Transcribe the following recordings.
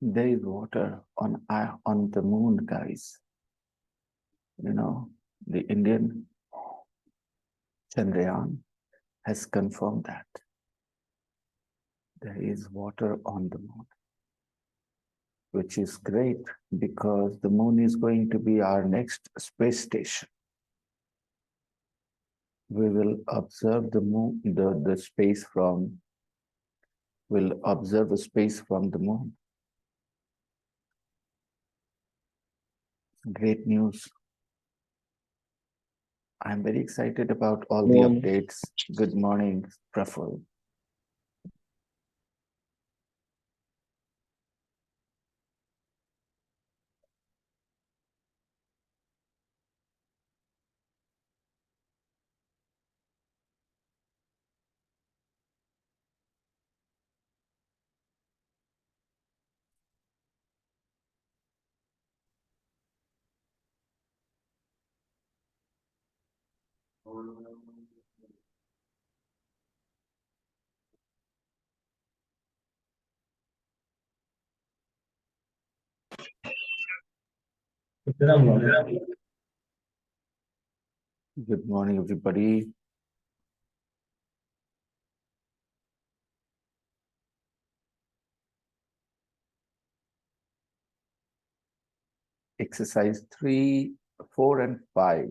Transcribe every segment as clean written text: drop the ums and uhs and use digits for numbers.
There is water on the moon, guys. You know, the Indian Chandrayaan has confirmed that there is water on the moon, which is great because the moon is going to be our next space station. We will observe the moon, the space from, will observe the space from the moon. Great news. I'm very excited about all the updates. Good morning, Praful. Good morning, everybody. Exercise 3, 4, and 5.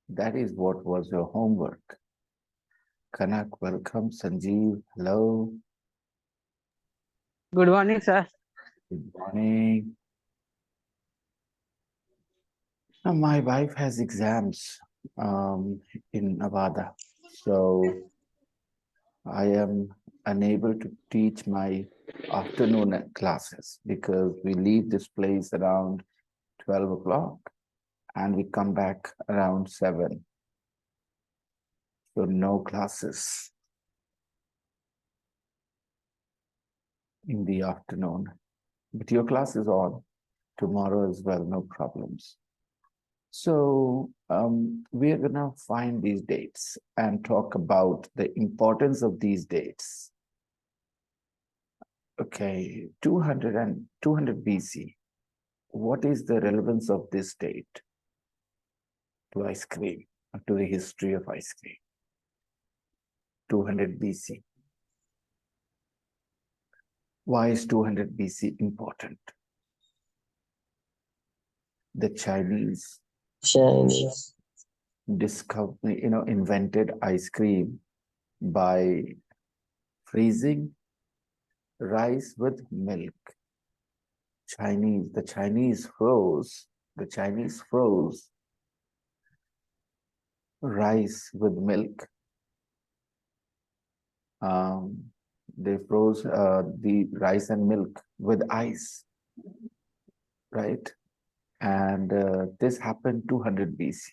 That is what was your homework. Kanak, welcome. Sanjeev, hello. Good morning, sir. Good morning. Now, my wife has exams in Nevada, so I am unable to teach my afternoon classes because we leave this place around 12 o'clock and we come back around 7. So no classes in the afternoon. But your class is on tomorrow as well, no problems. So we're going to find these dates and talk about the importance of these dates. Okay, 200 BC. What is the relevance of this date to ice cream, to the history of ice cream? 200 BC. Why is 200 BC important? The Chinese discovered, invented ice cream by freezing rice with milk. The Chinese froze rice with milk. They froze the rice and milk with ice, right? And this happened 200 BC.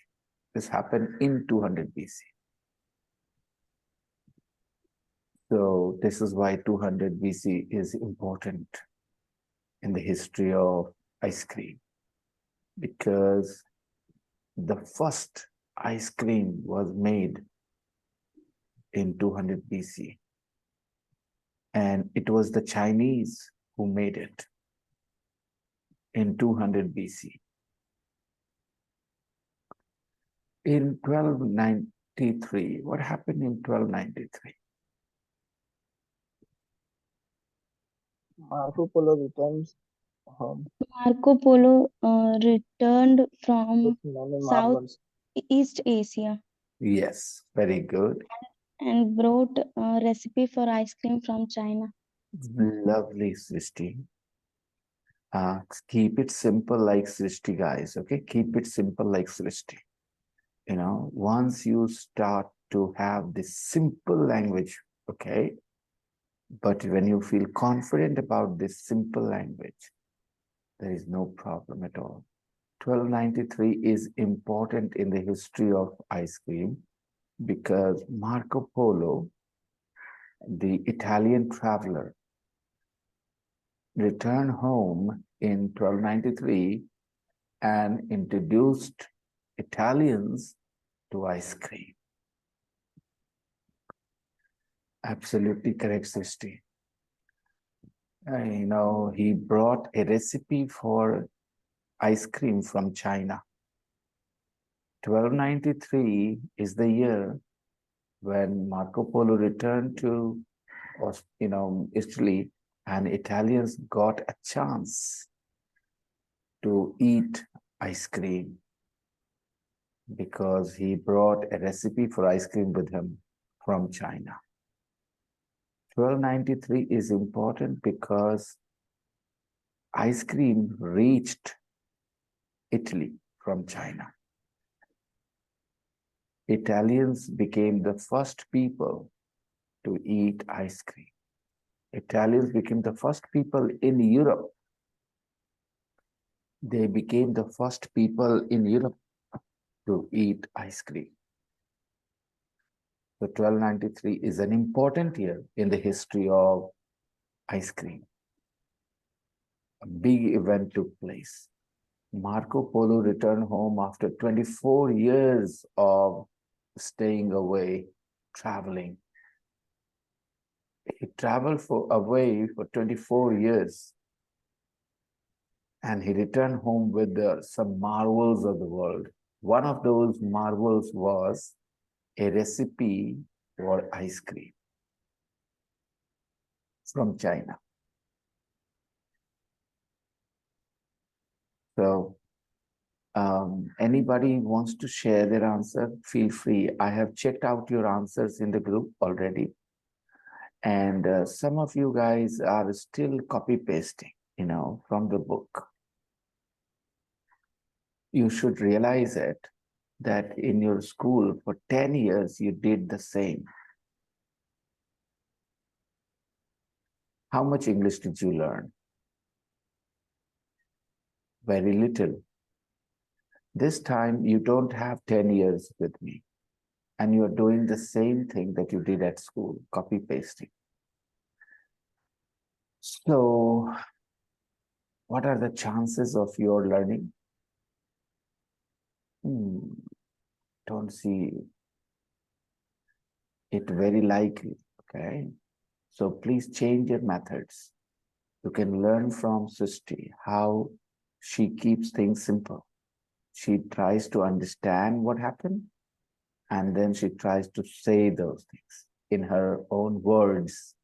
This happened in 200 BC. So this is why 200 BC is important in the history of ice cream, because the first ice cream was made in 200 BC. And it was the Chinese who made it in 200 BC. In 1293, what happened in 1293? Marco Polo returns home. Marco Polo returned from Southeast Asia. Yes, very good. And brought a recipe for ice cream from China. Lovely, Srishti. Keep it simple like Srishti, guys, okay? Keep it simple like Srishti. Once you start to have this simple language, okay? But when you feel confident about this simple language, there is no problem at all. 1293 is important in the history of ice cream because Marco Polo, the Italian traveler, returned home in 1293 and introduced Italians to ice cream. Absolutely correct, Srishti. He brought a recipe for ice cream from China. 1293 is the year when Marco Polo returned to, Italy, and Italians got a chance to eat ice cream because he brought a recipe for ice cream with him from China. 1293 is important because ice cream reached Italy from China. Italians became the first people to eat ice cream. Italians became the first people in Europe. They became the first people in Europe to eat ice cream. So 1293 is an important year in the history of ice cream. A big event took place. Marco Polo returned home after 24 years of staying away, traveling. He traveled away for 24 years and he returned home with some marvels of the world. One of those marvels was a recipe for ice cream from China. So, anybody wants to share their answer, feel free. I have checked out your answers in the group already. And some of you guys are still copy pasting, from the book. You should realize it that in your school for 10 years you did the same. How much English did you learn? Very little. This time you don't have 10 years with me and you're doing the same thing that you did at school, copy pasting. So, what are the chances of your learning? Don't see it very likely, okay? So please change your methods. You can learn from Srishti how she keeps things simple. She tries to understand what happened and then she tries to say those things in her own words.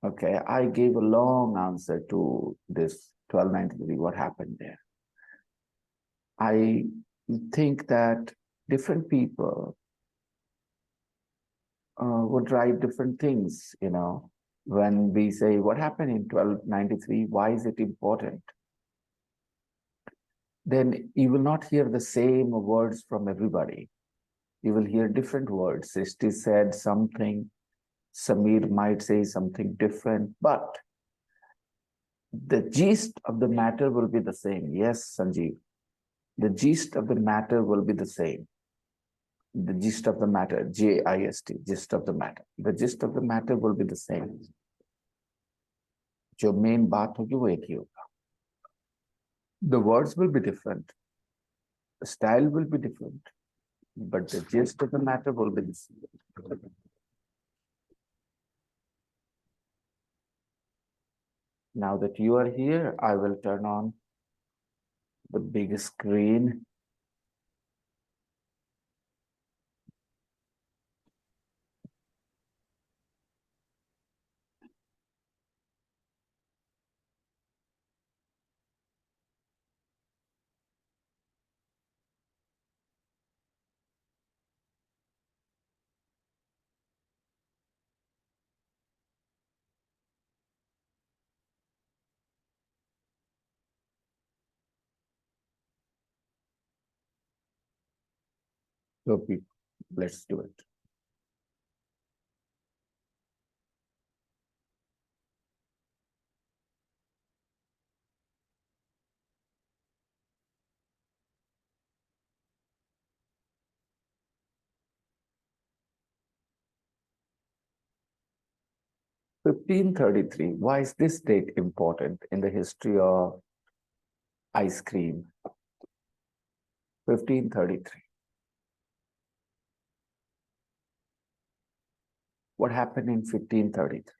Okay, I gave a long answer to this 1293, what happened there. I think that different people would write different things, when we say what happened in 1293, why is it important? Then you will not hear the same words from everybody. You will hear different words. Srishti said something, Samir might say something different, but the gist of the matter will be the same. Yes, Sanjeev. The gist of the matter will be the same. The gist of the matter, J-I-S-T, gist of the matter. The gist of the matter will be the same. जो main बात होगी वो एक ही होगा. The words will be different. The style will be different. But the gist of the matter will be the same. Now that you are here, I will turn on the big screen. So people, let's do it. (1533). Why is this date important in the history of ice cream? 1533. What happened in 1533?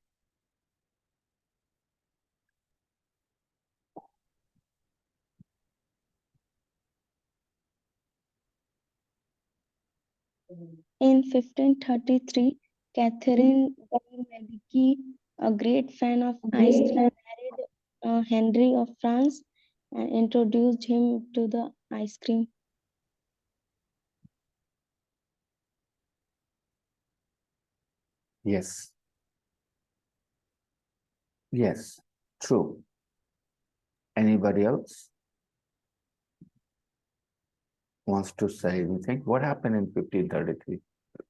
In 1533, Catherine de' Medici, a great fan of ice cream, married Henry of France and introduced him to the ice cream. Yes. Yes. True. Anybody else wants to say anything? What happened in 1533,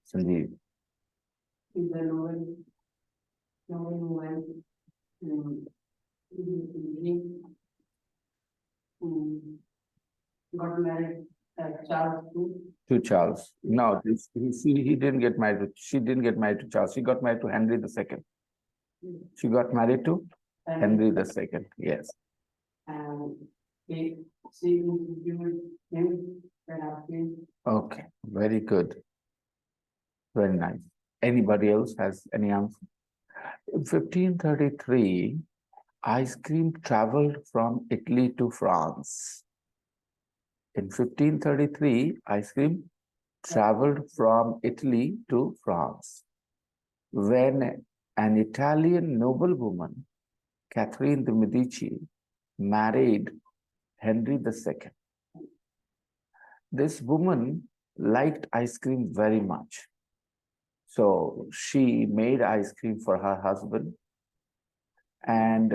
Sanjeev? The Novel went beginning got married Charles too. To Charles. No, he didn't get married. She didn't get married to Charles. She got married to Henry II. She got married to Henry II. Yes. And she interviewed him and asked him. Okay. Very good. Very nice. Anybody else has any answer? In 1533, ice cream traveled from Italy to France. In 1533, ice cream traveled from Italy to France. When an Italian noblewoman, Catherine de' Medici, married Henry II. This woman liked ice cream very much. So she made ice cream for her husband, and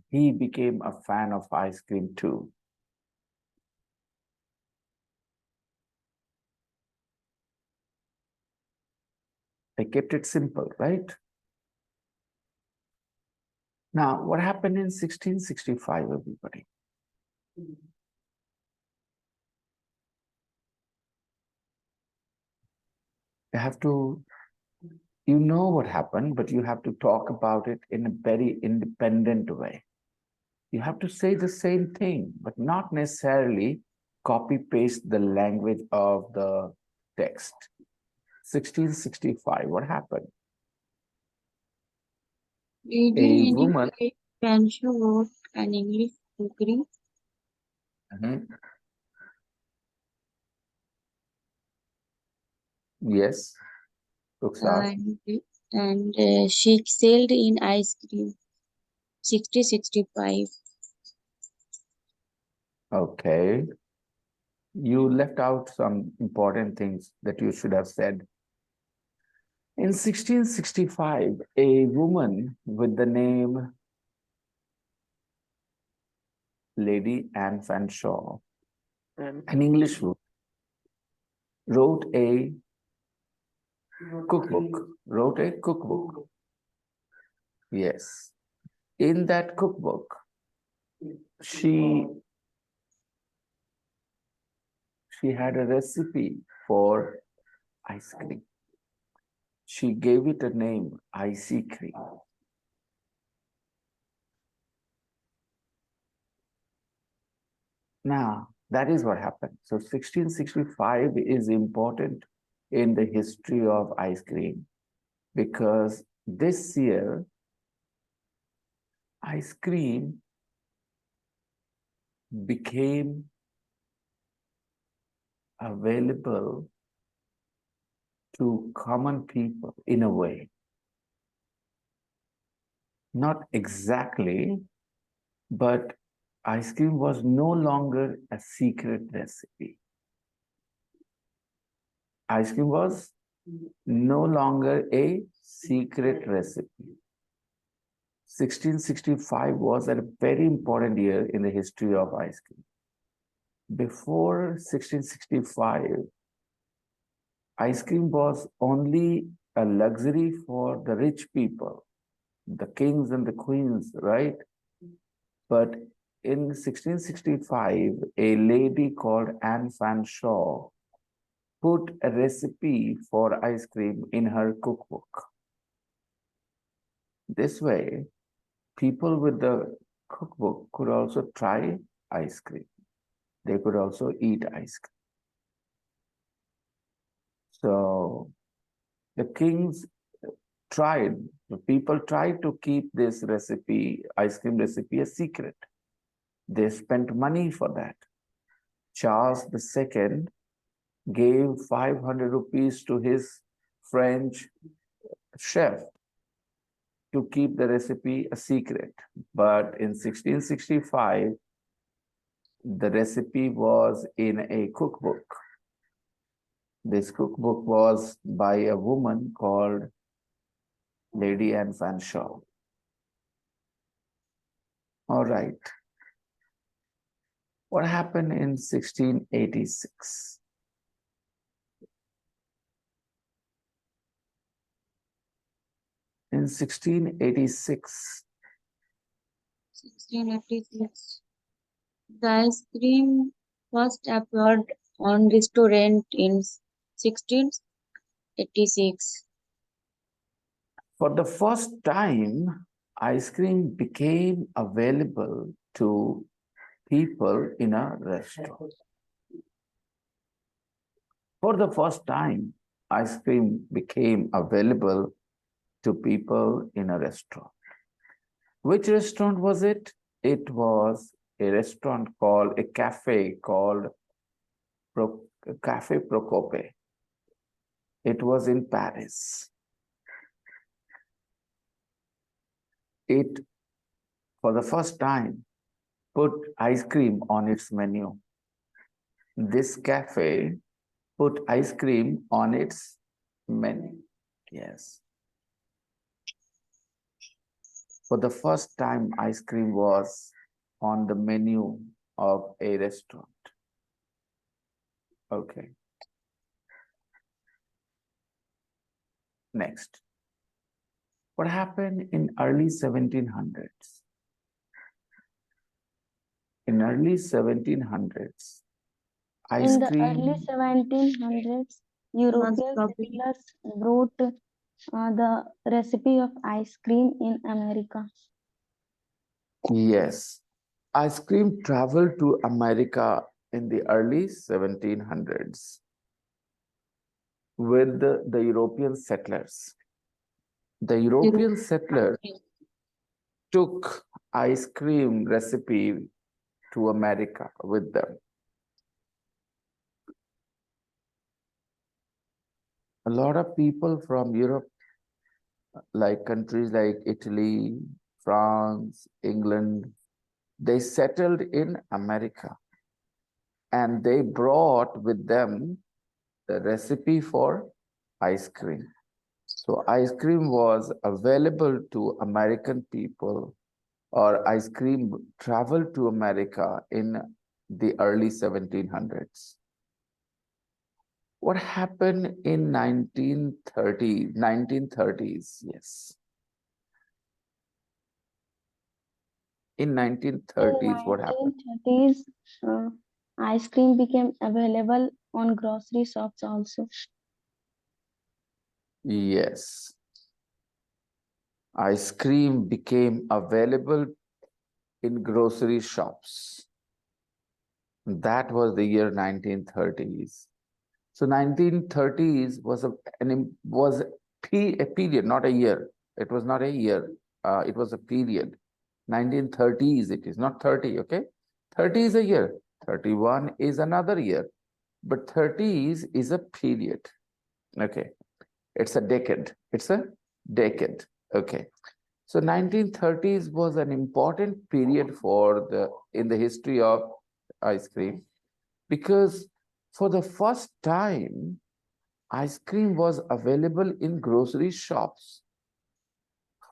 he became a fan of ice cream too. They kept it simple, right? Now, what happened in 1665, everybody? You have to, you know what happened, but you have to talk about it in a very independent way. You have to say the same thing, but not necessarily copy paste the language of the text. 1665, what happened? Lady A woman. Fanshawe wrote an English cookery. Yes, Ruxar. And she excelled in ice cream. 60-65. Okay. You left out some important things that you should have said. In 1665, a woman with the name Lady Anne Fanshawe, an English woman, wrote a cookbook. Yes. In that cookbook, she had a recipe for ice cream. She gave it a name, icy cream. Now, that is what happened. So 1665 is important in the history of ice cream because this year, ice cream became available to common people in a way. Not exactly, but ice cream was no longer a secret recipe. Ice cream was no longer a secret recipe. 1665 was a very important year in the history of ice cream. Before 1665, ice cream was only a luxury for the rich people, the kings and the queens, right? But in 1665, a lady called Anne Fanshawe put a recipe for ice cream in her cookbook. This way, people with the cookbook could also try ice cream. They could also eat ice cream. So the kings tried, the people tried to keep this recipe, ice cream recipe, a secret. They spent money for that. Charles II gave 500 rupees to his French chef to keep the recipe a secret. But in 1665, the recipe was in a cookbook. This cookbook was by a woman called Lady Anne Fanshawe. All right. What happened in 1686? In 1686, 1686. The ice cream first appeared on restaurant in 1686. for the first time, ice cream became available to people in a restaurant. For the first time, ice cream became available to people in a restaurant. Which restaurant was it? It was a restaurant called, a cafe called Cafe Procope. It was in Paris. It, for the first time, put ice cream on its menu. This cafe put ice cream on its menu. Yes. For the first time, ice cream was on the menu of a restaurant. Okay. Next. What happened in early 1700s? In early 1700s, ice In the cream, early 1700s, European Strawberry. settlers brought the recipe of ice cream in America. yes, ice cream traveled to America in the early 1700s with the European settlers. The European settlers took ice cream recipe to America with them. A lot of people from Europe, like countries like Italy, France, England, they settled in America and they brought with them the recipe for ice cream. So ice cream was available to American people, or ice cream traveled to America in the early 1700s. What happened in 1930s? Yes. In In 1930s, what happened? 1930s, ice cream became available on grocery shops also. Yes. Ice cream became available in grocery shops. That was the year 1930s. So 1930s was a period, not a year. It was not a year. It was a period. 1930s it is, not 30, okay? 30 is a year. 31 is another year. But 30s is a period. Okay. It's a decade. It's a decade. Okay. So 1930s was an important period in the history of ice cream, because for the first time, ice cream was available in grocery shops.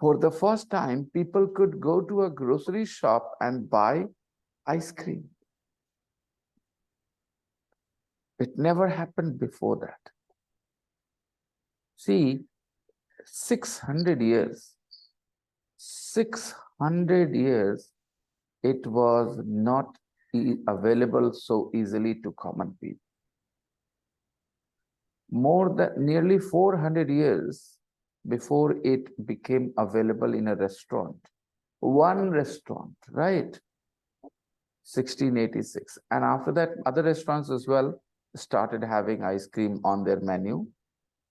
For the first time, people could go to a grocery shop and buy ice cream. It never happened before that. See, 600 years, 600 years, it was not available so easily to common people. More than nearly 400 years before it became available in a restaurant. One restaurant, right? 1686. And after that, other restaurants as well started having ice cream on their menu.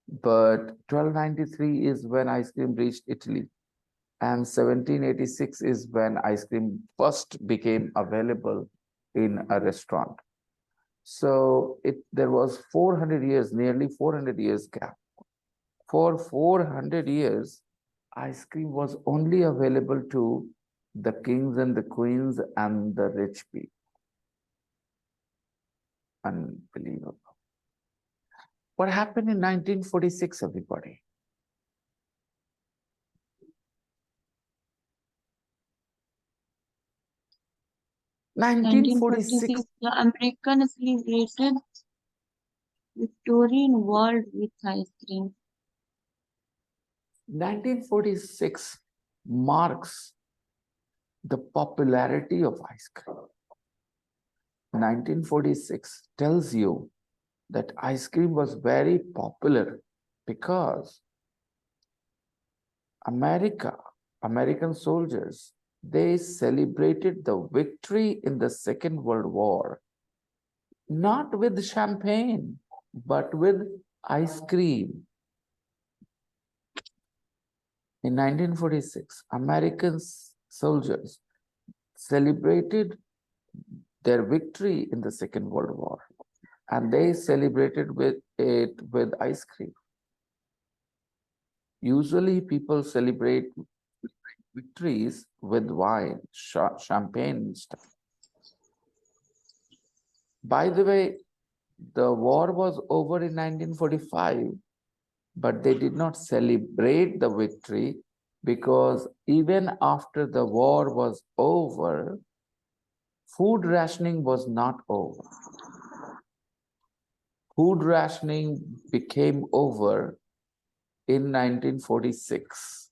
But 1293 is when ice cream reached Italy. And 1786 is when ice cream first became available in a restaurant. So there was 400 years, nearly 400 years gap. For 400 years, ice cream was only available to the kings and the queens and the rich people. Unbelievable. What happened in 1946, everybody? 1946. 1946, the American celebrated victory in world with ice cream. 1946 marks the popularity of ice cream. 1946 tells you that ice cream was very popular because American soldiers, they celebrated the victory in the Second World War, not with champagne, but with ice cream. In 1946, American soldiers celebrated their victory in the Second World War, and they celebrated it with ice cream. Usually people celebrate victories with wine, champagne and stuff. By the way, the war was over in 1945, but they did not celebrate the victory because even after the war was over, food rationing was not over. Food rationing became over in 1946.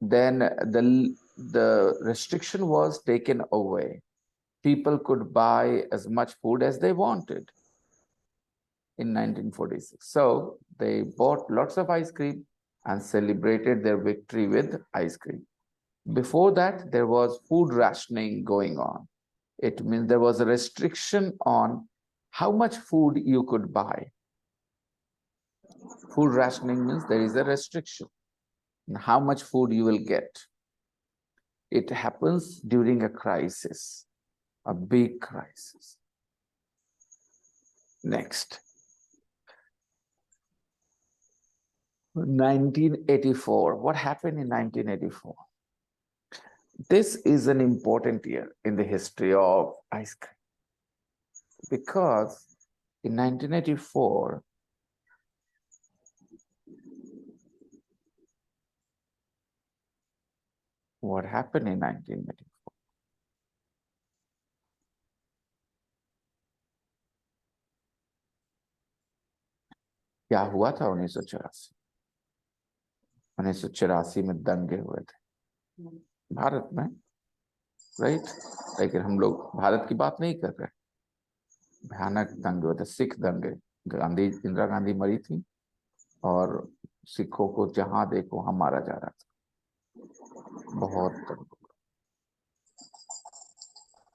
Then the restriction was taken away. People could buy as much food as they wanted in 1946. So they bought lots of ice cream and celebrated their victory with ice cream. Before that, there was food rationing going on. It means there was a restriction on how much food you could buy. Food rationing means there is a restriction in how much food you will get. It happens during a crisis, a big crisis. Next. 1984. What happened in 1984? This is an important year in the history of ice cream because in 1984, what happened in 1984? क्या हुआ था 1984? 1984 में दंगे हुए थे भारत में, right? लेकिन हम लोग भारत की बात नहीं कर रहे। भयानक दंगे हुए थे, सिख दंगे। इंदिरा गांधी मरी थी और सिखों को जहां देखो वहां मारा जा रहा था। बहुत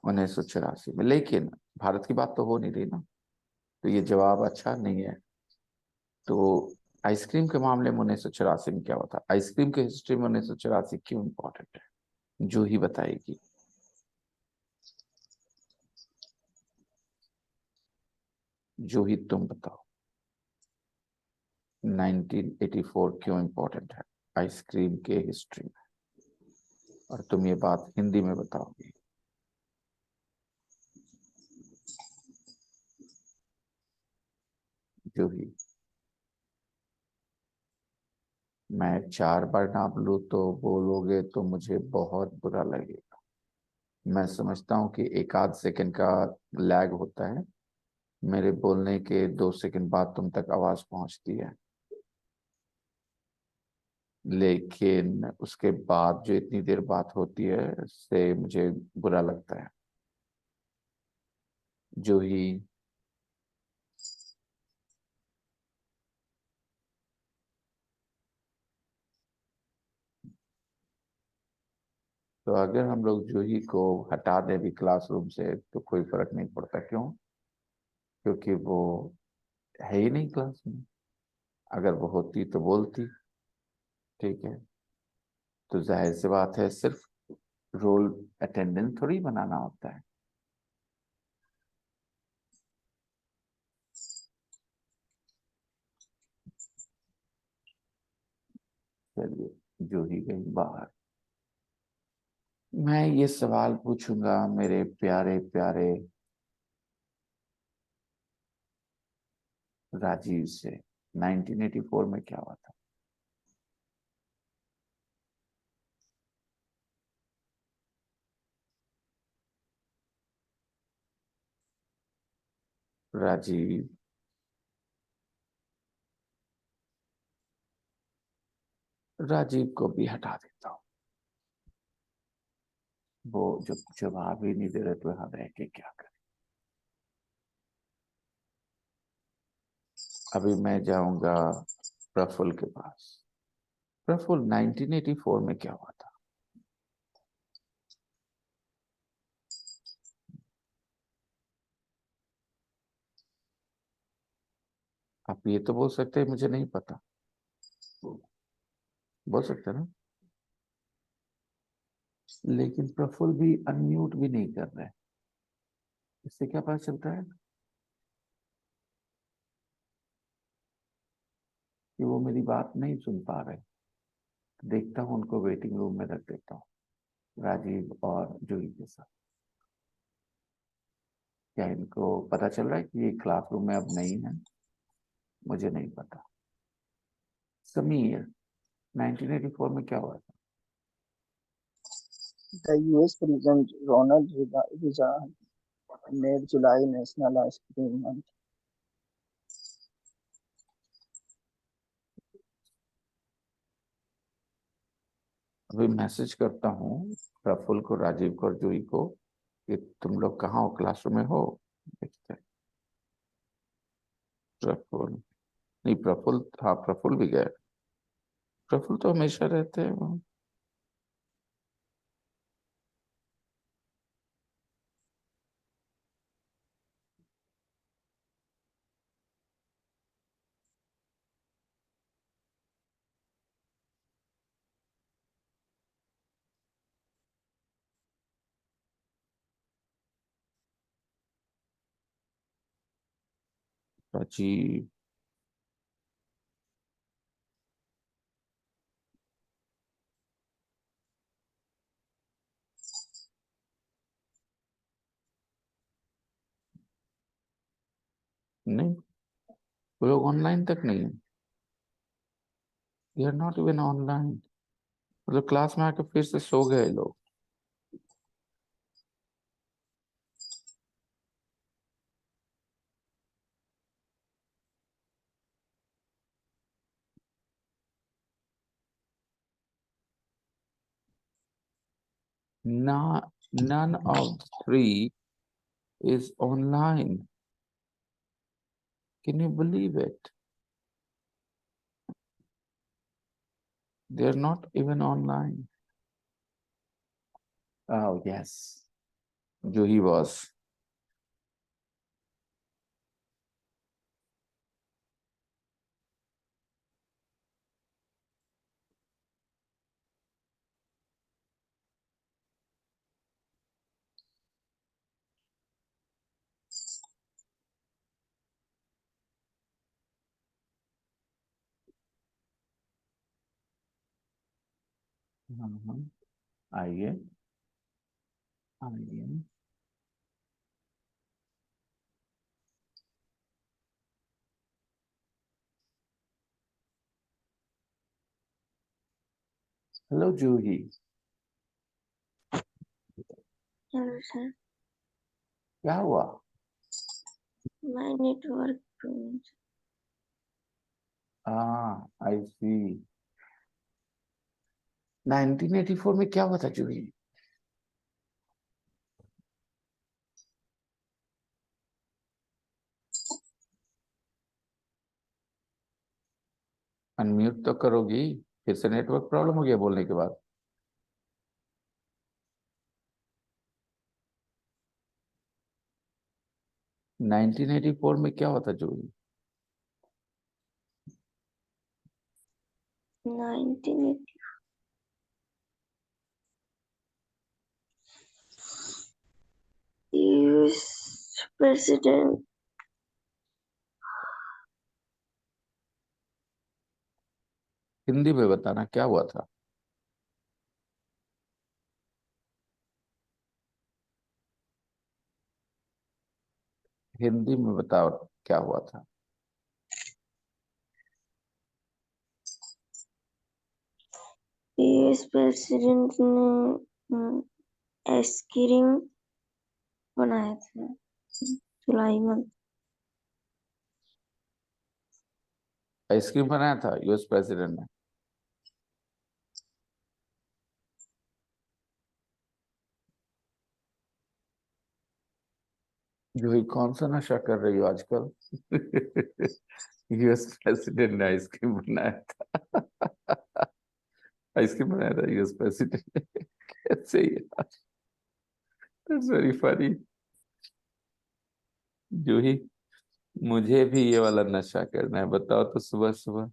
1984 में। लेकिन भारत की बात तो हो नहीं रही ना, तो ये जवाब अच्छा नहीं है। तो आइसक्रीम के मामले में 1984 में क्या हुआ था? आइसक्रीम के हिस्ट्री में 1984 क्यों इंपॉर्टेंट है, जो ही बताएगी। जो ही तुम बताओ 1984 क्यों इंपॉर्टेंट है आइसक्रीम के हिस्ट्री में, और तुम ये बात हिंदी में बताओगी। जो ही मैं 4 बार नाप लूं तो बोलोगे तो मुझे बहुत बुरा लगेगा। मैं समझता हूं कि एक आध सेकंड का लैग होता है, मेरे बोलने के 2 सेकंड बाद तुम तक आवाज पहुंचती है, लेकिन उसके बाद जो इतनी देर बात होती है उससे मुझे बुरा लगता है। जो ही तो अगर हम लोग जूही को हटा दें भी क्लासरूम से तो कोई फर्क नहीं पड़ता। क्यों? क्योंकि वो है ही नहीं क्लास में। अगर वो होती तो बोलती, ठीक है? तो जाहिर सी बात है, सिर्फ रोल अटेंडेंस थोड़ी बनाना होता है। चलिए, जूही गई बाहर। मैं ये सवाल पूछूंगा मेरे प्यारे प्यारे राजीव से, 1984 में क्या हुआ था? राजीव, राजीव को भी हटा देता हूँ, वो जब जवाब ही नहीं दे रहे तो यहाँ रह के क्या करें। अभी मैं जाऊंगा प्रफुल्ल के पास। प्रफुल्ल, 1984 में क्या हुआ था? आप ये तो बोल सकते हैं मुझे नहीं पता, बोल सकते हैं ना। लेकिन प्रफुल्ल भी अनम्यूट भी नहीं कर रहे, इससे क्या पता चलता है कि वो मेरी बात नहीं सुन पा रहे। देखता हूँ, उनको वेटिंग रूम में रख देता हूँ, राजीव और जूही के साथ। क्या इनको पता चल रहा है कि ये क्लासरूम में अब नहीं है? मुझे नहीं पता। समीर, 1984 में क्या हुआ था? The US President Ronald Reagan made July National Ice Cream Month. अभी मैसेज करता हूँ प्रफुल्ल को, राजीव को और जूही को कि तुम लोग कहाँ हो, क्लासरूम में हो? देखते हैं। प्रफुल्ल नहीं, प्रफुल्ल, हाँ प्रफुल्ल भी गए। प्रफुल्ल तो हमेशा रहते हैं वहाँ। राजीव, नहीं, वो लोग ऑनलाइन तक नहीं है। They are not even online. मतलब क्लास में आके फिर से सो गए लोग। ना, none of the three is online. Can you believe it? They are not even online. Oh yes, Juhi was. आइए, आइए। हेलो जूही, Hello, sir. क्या हुआ? My network problems. आई सी। 1984 में क्या हुआ था जूही? अनम्यूट तो करोगी? फिर से नेटवर्क प्रॉब्लम हो गया बोलने के बाद? नाइनटीन एटी फोर में क्या हुआ था जूही? 1980. US President हिंदी में बताना क्या हुआ था। हिंदी में बताओ क्या हुआ था। यूएस प्रेसिडेंट ने आइसक्रीम बनाया था जुलाई में। आइसक्रीम बनाया था यूएस प्रेसिडेंट ने। जो ही कौन सा नशा कर रही हो आजकल। यूएस प्रेसिडेंट ने आइसक्रीम बनाया था। आइसक्रीम बनाया था यूएस प्रेसिडेंट ने। कैसे यार। That's very funny. जो ही मुझे भी ये वाला नशा करना है, बताओ तो सुबह सुबह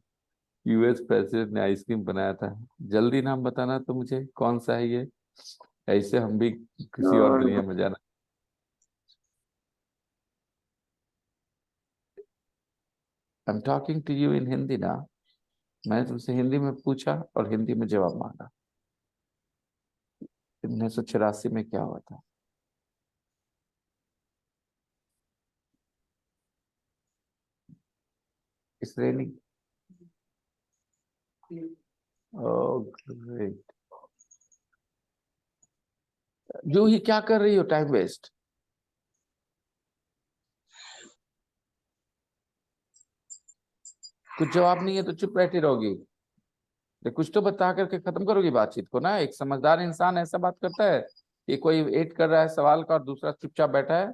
यूएस प्रेसिडेंट ने आइसक्रीम बनाया था। जल्दी नाम बताना तो मुझे कौन सा है ये, ऐसे हम भी किसी और और दुनिया में जाना। I am talking to you in Hindi ना। मैंने तुमसे हिंदी में पूछा और हिंदी में जवाब मांगा। 1984 में क्या हुआ था। इसलिए नहीं। Oh great. जो ही क्या कर रही हो, टाइम वेस्ट। कुछ जवाब नहीं है तो चुप बैठी रहोगी। कुछ तो बता करके खत्म करोगी बातचीत को ना। एक समझदार इंसान ऐसा बात करता है कि कोई वेट कर रहा है सवाल का और दूसरा चुपचाप बैठा है।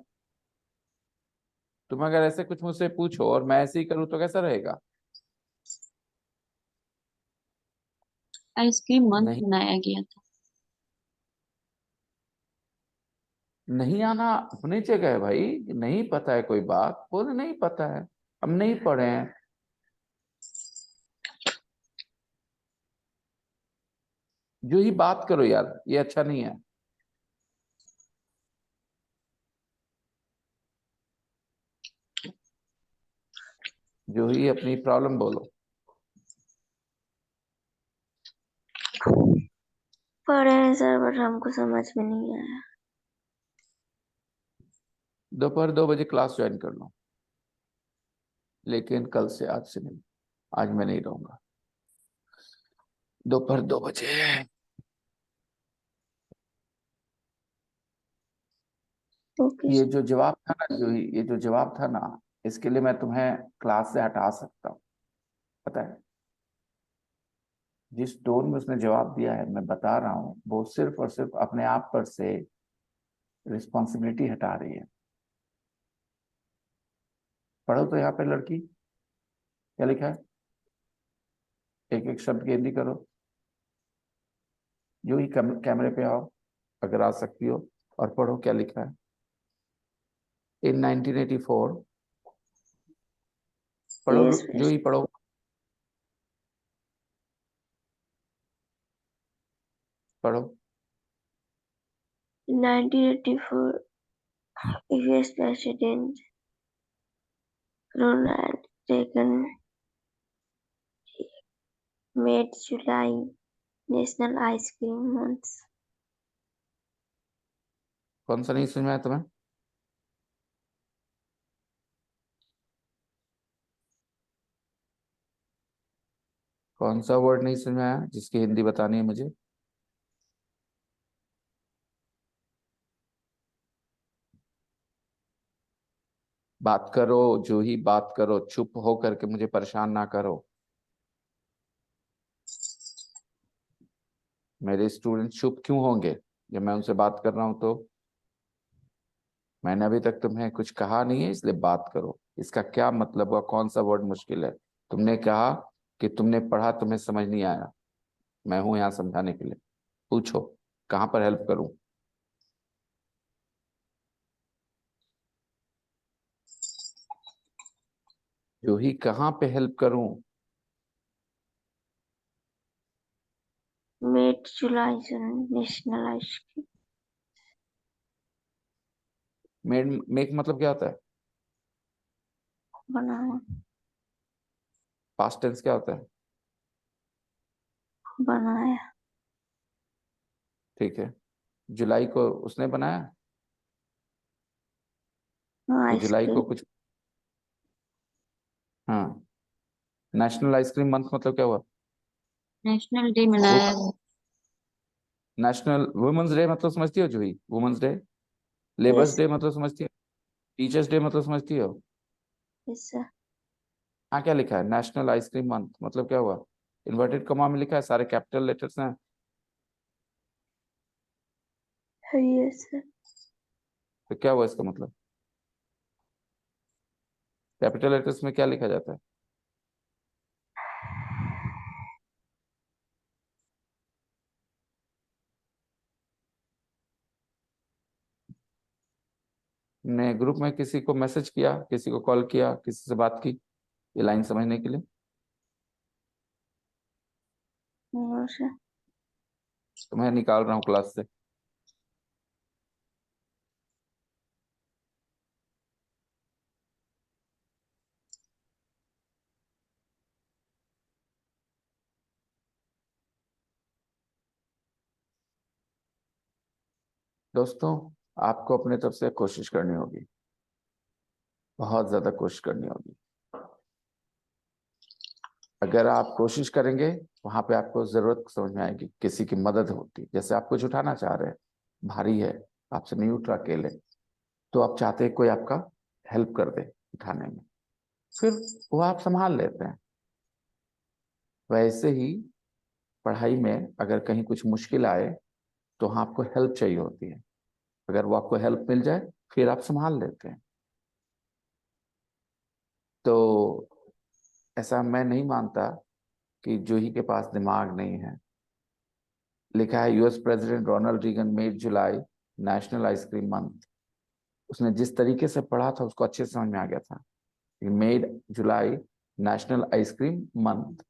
तुम अगर ऐसे कुछ मुझसे पूछो और मैं ऐसे ही करूँ तो कैसा रहेगा। आइसक्रीम मंथ नहीं, मनाया गया था। नहीं आना अपनी जगह है भाई। नहीं पता है कोई बात बोले, नहीं पता है, हम नहीं पढ़े हैं। जो ही बात करो यार, ये अच्छा नहीं है। जो ही अपनी प्रॉब्लम बोलो। पढ़े हैं सर, बट हमको समझ में नहीं आया। दोपहर 2 बजे क्लास ज्वाइन कर लो, लेकिन कल से, आज से नहीं। आज मैं नहीं रहूंगा। दोपहर 2 बजे। ओके ये सर। जो जवाब था ना, जो ये जो जवाब था ना, इसके लिए मैं तुम्हें क्लास से हटा सकता हूँ। पता है, जिस टोन में उसने जवाब दिया है, मैं बता रहा हूँ, वो सिर्फ और सिर्फ अपने आप पर से रिस्पॉन्सिबिलिटी हटा रही है। पढ़ो तो यहाँ पे लड़की क्या लिखा है, एक एक शब्द की हिंदी करो। जो ही कैमरे पे आओ, अगर आ सकती हो, और पढ़ो क्या लिखा है। इन 1984, पढ़ो यूएस जो ही पढ़ो। 1984 US president Ronald Reagan made July National Ice Cream Month. कौन सा नहीं समझ में आया तुम्हें। कौन सा वर्ड नहीं समझ में आया जिसकी हिंदी बतानी है मुझे। बात करो, जो ही बात करो, चुप हो करके मुझे परेशान ना करो। मेरे स्टूडेंट चुप क्यों होंगे जब मैं उनसे बात कर रहा हूं तो। मैंने अभी तक तुम्हें कुछ कहा नहीं है, इसलिए बात करो। इसका क्या मतलब हुआ, कौन सा वर्ड मुश्किल है। तुमने कहा कि तुमने पढ़ा, तुम्हें समझ नहीं आया। मैं हूं यहाँ समझाने के लिए। पूछो कहाँ पर हेल्प करूं। जो ही कहाँ पे हेल्प करूं। Made July National Ice Cream make मतलब क्या होता है। बनाया। पास्ट टेंस क्या होता है। बनाया। ठीक है, जुलाई को उसने बनाया, तो जुलाई को आइसक्रीम। कुछ, हाँ, नेशनल आइसक्रीम मंथ मतलब क्या हुआ? नेशनल डे वो मनाया गया। नेशनल वुमेन्स डे मतलब समझती हो Juhi? Women's day, labour's yes. Day मतलब समझती हो? टीचर्स डे मतलब समझती हो? Yes sir. हाँ, क्या लिखा है? नेशनल आइसक्रीम मंथ मतलब क्या हुआ? इन्वर्टेड कॉमा में लिखा है, सारे कैपिटल लेटर्स हैं। Yes sir. तो क्या हुआ इसका मतलब? कैपिटल लेटर्स में क्या लिखा जाता है? ने ग्रुप में किसी को मैसेज किया, किसी को कॉल किया, किसी से बात की ये लाइन समझने के लिए? No sir. तो मैं निकाल रहा हूँ क्लास से। दोस्तों, आपको अपने तरफ से कोशिश करनी होगी, बहुत ज्यादा कोशिश करनी होगी। अगर आप कोशिश करेंगे, वहां पे आपको जरूरत समझ में आएगी, किसी की मदद होती। जैसे आप कुछ उठाना चाह रहे हैं, भारी है, आपसे नहीं उठ रहा अकेले, तो आप चाहते हैं कोई आपका हेल्प कर दे उठाने में, फिर वो आप संभाल लेते हैं। वैसे ही पढ़ाई में अगर कहीं कुछ मुश्किल आए, तो हाँ, आपको हेल्प चाहिए होती है। अगर वो आपको हेल्प मिल जाए, फिर आप संभाल लेते हैं। तो ऐसा मैं नहीं मानता कि जूही के पास दिमाग नहीं है। लिखा है US president Ronald Reagan made July national ice cream month. उसने जिस तरीके से पढ़ा था उसको अच्छे से समझ में आ गया था। Made July national ice cream month.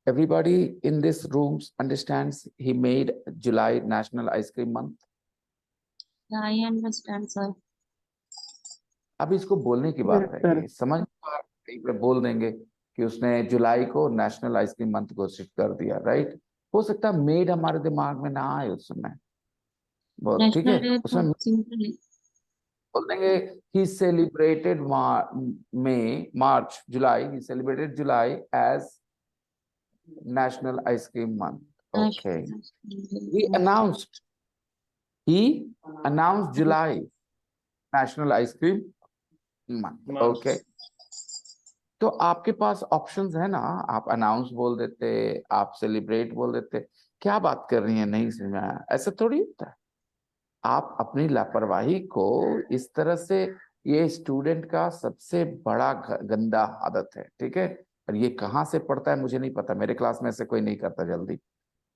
Everybody in this room understands he made July National Ice Cream Month. I understand sir. अब इसको बोलने की बात रह गई, समझ कहीं पे बोल देंगे कि उसने जुलाई को नेशनल आइसक्रीम मंथ घोषित कर दिया, राइट? हो सकता है मेड हमारे दिमाग में ना आए उस समय, बहुत ठीक नेशनल है, डे तो उसमें सिंपल है। बोल देंगे he celebrated May, March, July. He celebrated July as National Ice Cream Month. Okay. He national announced he announced July National Ice Cream Month. Okay. तो आपके पास ऑप्शंस है ना, आप अनाउंस बोल देते, आप सेलिब्रेट बोल देते। क्या बात कर रही है, नहीं समझ में आया? ऐसा थोड़ी होता है। आप अपनी लापरवाही को इस तरह से, ये स्टूडेंट का सबसे बड़ा गंदा आदत है, ठीक है? और ये कहाँ से पड़ता है मुझे नहीं पता, मेरे क्लास में से कोई नहीं करता जल्दी।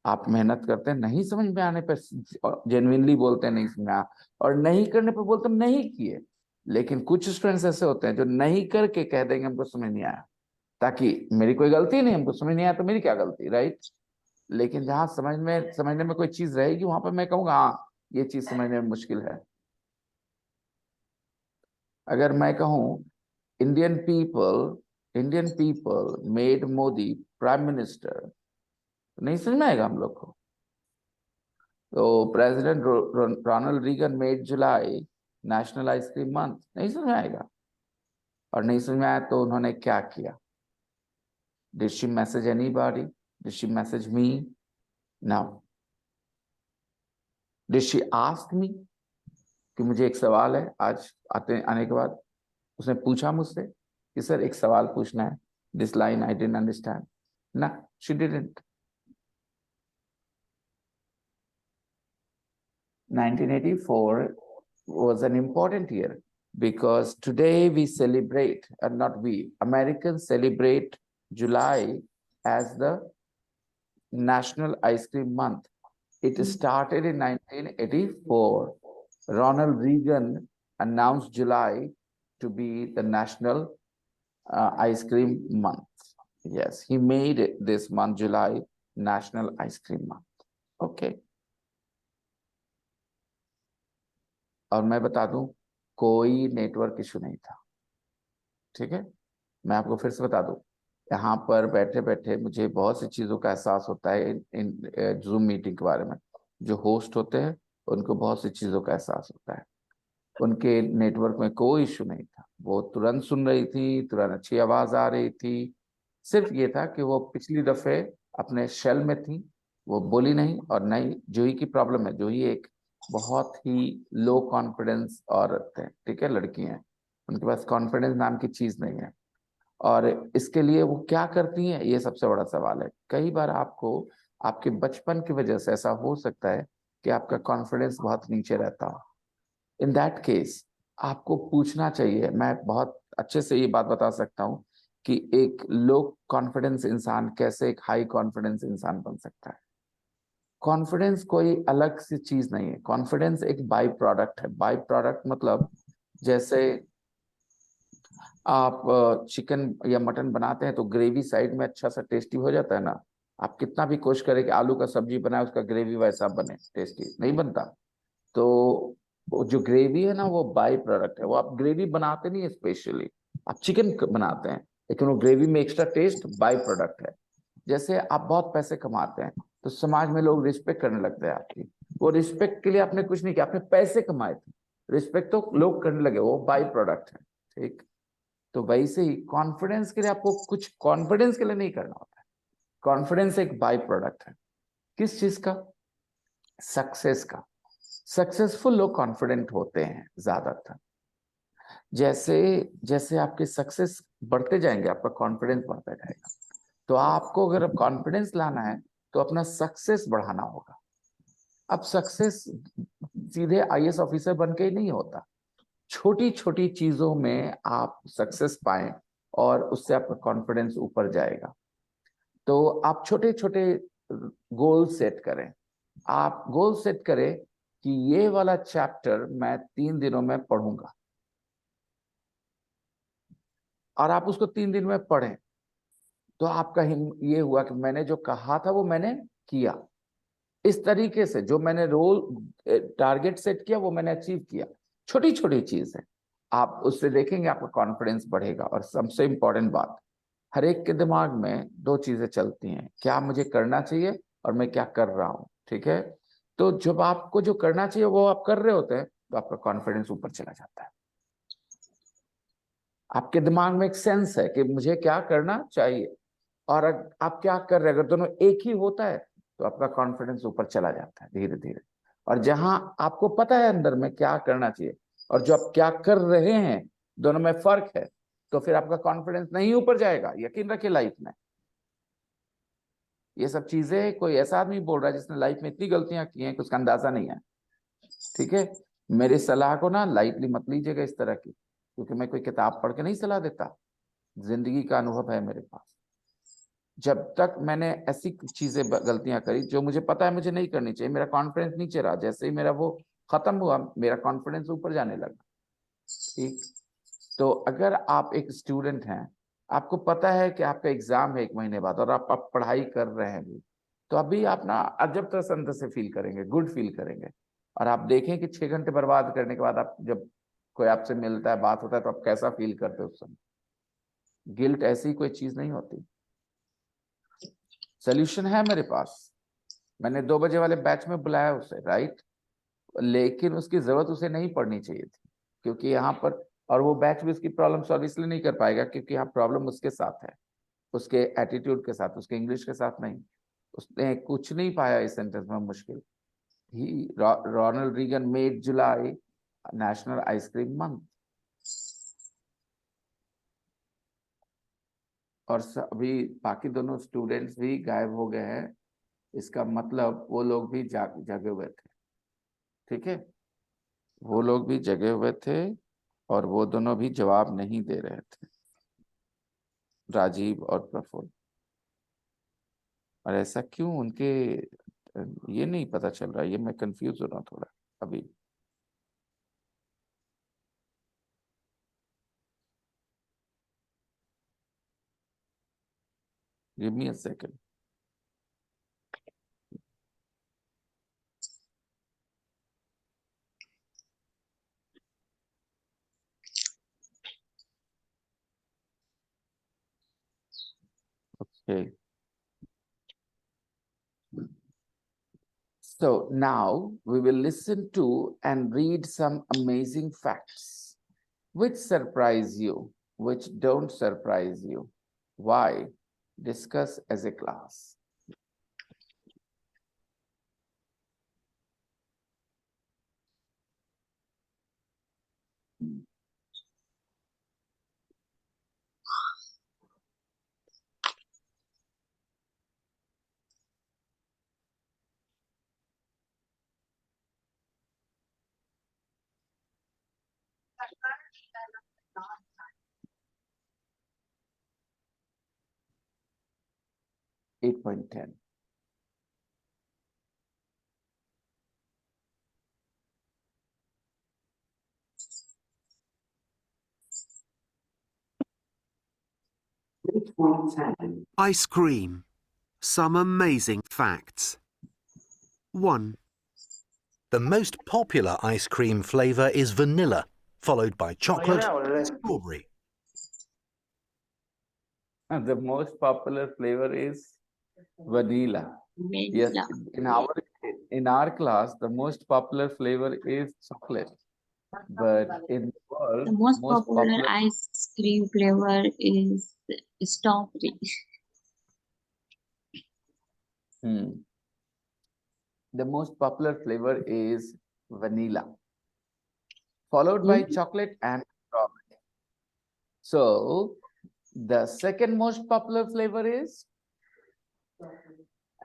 आप मेहनत करते हैं, नहीं समझ में आने पर जेन्युइनली बोलते हैं नहीं समझ में आया, और नहीं करने पर बोलते हैं नहीं किए। लेकिन कुछ स्टूडेंट्स ऐसे होते हैं जो नहीं करके कह देंगे हमको समझ नहीं आया, ताकि मेरी कोई गलती नहीं, हमको समझ नहीं आया तो मेरी क्या गलती, राइट? लेकिन जहां समझने में कोई चीज रहेगी, वहां पर मैं कहूंगा हाँ, ये चीज समझने में मुश्किल है। अगर मैं कहूं Indian people made Modi prime minister, तो नहीं समझ में आएगा हम लोग को। तो president Ronald Reagan made July national ice cream month, नहीं समझ में आएगा। और नहीं समझ में आया तो उन्होंने क्या किया? Did she message anybody? Did she message me? No. Did she ask me कि मुझे एक सवाल है, आज आने के बाद उसने पूछा मुझसे कि सर एक सवाल पूछना है, this line I didn't understand? ना, she didn't. 1984 was an important year because today we celebrate, and not we, Americans celebrate July as the National Ice Cream Month. It started in 1984. Ronald Reagan announced July to be the National Ice Cream Month. Yes, he made this month, July, National Ice Cream Month. Okay. और मैं बता दूं, कोई network issue नहीं था, ठीक है? मैं आपको फिर से बता दूं, यहाँ पर बैठे बैठे मुझे बहुत सी चीज़ों का एहसास होता है इन जूम मीटिंग के बारे में। जो होस्ट होते हैं उनको बहुत सी चीज़ों का एहसास होता है। उनके नेटवर्क में कोई इशू नहीं था, वो तुरंत सुन रही थी, तुरंत अच्छी आवाज आ रही थी। सिर्फ ये था कि वो पिछली दफे अपने शेल में थी, वो बोली नहीं। और नहीं, जूही की प्रॉब्लम है, जूही एक बहुत ही लो कॉन्फिडेंस औरत है, ठीक है, लड़की है, उनके पास कॉन्फिडेंस नाम की चीज नहीं है। और इसके लिए वो क्या करती हैं, ये सबसे बड़ा सवाल है। कई बार आपको आपके बचपन की वजह से ऐसा हो सकता है कि आपका कॉन्फिडेंस बहुत नीचे रहता हो। इन दैट केस आपको पूछना चाहिए। मैं बहुत अच्छे से ये बात बता सकता हूँ कि एक लो कॉन्फिडेंस इंसान कैसे एक हाई कॉन्फिडेंस इंसान बन सकता है। कॉन्फिडेंस कोई अलग सी चीज नहीं है, कॉन्फिडेंस एक बाई प्रोडक्ट है। बाई प्रोडक्ट मतलब जैसे आप चिकन या मटन बनाते हैं तो ग्रेवी साइड में अच्छा सा टेस्टी हो जाता है ना। आप कितना भी कोशिश करें कि आलू का सब्जी बनाए उसका ग्रेवी वैसा बने, टेस्टी नहीं बनता। तो वो जो ग्रेवी है ना वो बाई प्रोडक्ट है, वो आप ग्रेवी बनाते नहीं है स्पेशली, आप चिकन बनाते हैं, लेकिन वो ग्रेवी में एक्स्ट्रा टेस्ट बाई प्रोडक्ट है। जैसे आप बहुत पैसे कमाते हैं तो समाज में लोग रिस्पेक्ट करने लगते हैं आपकी। वो रिस्पेक्ट के लिए आपने कुछ नहीं किया, आपने पैसे कमाए थे, रिस्पेक्ट तो लोग करने लगे, वो बाई प्रोडक्ट है। ठीक, तो वैसे ही कॉन्फिडेंस के लिए आपको कुछ कॉन्फिडेंस के लिए नहीं करना होता है। कॉन्फिडेंस एक बाई प्रोडक्ट है। किस चीज का? सक्सेस का। सक्सेसफुल लोग कॉन्फिडेंट होते हैं ज्यादातर। जैसे जैसे आपके सक्सेस बढ़ते जाएंगे आपका कॉन्फिडेंस बढ़ता जाएगा। तो आपको अगर कॉन्फिडेंस लाना है तो अपना सक्सेस बढ़ाना होगा। अब सक्सेस सीधे आईएएस ऑफिसर बन के ही नहीं होता। छोटी छोटी चीजों में आप सक्सेस पाएं और उससे आपका कॉन्फिडेंस ऊपर जाएगा। तो आप छोटे छोटे गोल सेट करें। आप गोल सेट करें कि ये वाला चैप्टर मैं 3 दिनों में पढ़ूंगा, और आप उसको 3 दिन में पढ़ें। तो आपका ये हुआ कि मैंने जो कहा था वो मैंने किया। इस तरीके से जो मैंने रोल टारगेट सेट किया वो मैंने अचीव किया। छोटी छोटी चीज है, आप उससे देखेंगे आपका कॉन्फिडेंस बढ़ेगा। और सबसे इंपॉर्टेंट बात, हर एक के दिमाग में दो चीजें चलती हैं, क्या मुझे करना चाहिए और मैं क्या कर रहा हूं। ठीक है, तो जब आपको जो करना चाहिए वो आप कर रहे होते हैं तो आपका कॉन्फिडेंस ऊपर चला जाता है। आपके दिमाग में एक सेंस है कि मुझे क्या करना चाहिए, और आप क्या कर रहे हैं, अगर दोनों एक ही होता है तो आपका कॉन्फिडेंस ऊपर चला जाता है धीरे धीरे। और जहां आपको पता है अंदर में क्या करना चाहिए और जो आप क्या कर रहे हैं, दोनों में फर्क है, तो फिर आपका कॉन्फिडेंस नहीं ऊपर जाएगा, यकीन रखिए। लाइफ में ये सब चीजें कोई ऐसा आदमी बोल रहा है जिसने लाइफ में इतनी गलतियां की हैं कि उसका अंदाजा नहीं है। ठीक है, मेरी सलाह को ना लाइटली मत लीजिएगा इस तरह की, क्योंकि मैं कोई किताब पढ़ के नहीं सलाह देता, जिंदगी का अनुभव है मेरे पास। जब तक मैंने ऐसी चीजें गलतियां करी जो मुझे पता है मुझे नहीं करनी चाहिए, मेरा कॉन्फिडेंस नीचे रहा, जैसे ही मेरा वो खत्म हुआ मेरा कॉन्फिडेंस ऊपर जाने लगा। ठीक, तो अगर आप एक स्टूडेंट हैं, आपको पता है कि आपका एग्जाम है 1 महीने बाद और आप पढ़ाई कर रहे हैं भी, तो अभी आप ना अजब तरह से फील करेंगे, गुड फील करेंगे। और आप देखें कि 6 घंटे बर्बाद करने के बाद आप जब कोई आपसे मिलता है, बात होता है, तो आप कैसा फील करते हो उस समय। गिल्ट ऐसी कोई चीज नहीं होती। सोल्यूशन है मेरे पास। मैंने 2 बजे वाले बैच में बुलाया उसे, राइट, लेकिन उसकी जरूरत उसे नहीं पड़नी चाहिए थी, क्योंकि यहाँ पर, और वो बैच भी उसकी प्रॉब्लम सॉल्व इसलिए नहीं कर पाएगा क्योंकि यहाँ प्रॉब्लम उसके साथ है, उसके एटीट्यूड के साथ, उसके इंग्लिश के साथ नहीं। उसने कुछ नहीं पाया इस सेंटेंस में मुश्किल। ही Ronald Reagan made July national ice cream month. और अभी बाकी दोनों स्टूडेंट्स भी गायब हो गए हैं, इसका मतलब वो लोग भी जगे हुए थे। ठीक है, वो लोग भी जगे हुए थे और वो दोनों भी जवाब नहीं दे रहे थे, राजीव और प्रफुल्ल। और ऐसा क्यों उनके, ये नहीं पता चल रहा, ये मैं कंफ्यूज हो रहा हूँ थोड़ा अभी। Give me a second. Okay. So now we will listen to and read some amazing facts which surprise you, which don't surprise you. Why? Discuss as a class. Eight point 10. Ice cream. Some amazing facts. 1. The most popular ice cream flavour is vanilla, followed by chocolate and strawberry. And the most popular flavor is vanilla. Yes, Vanilla. in our class, the most popular flavor is chocolate. But in the world, The most most popular popular ice cream flavor is strawberry. the most popular flavor is vanilla, followed by chocolate and strawberry. So the second most popular flavor is,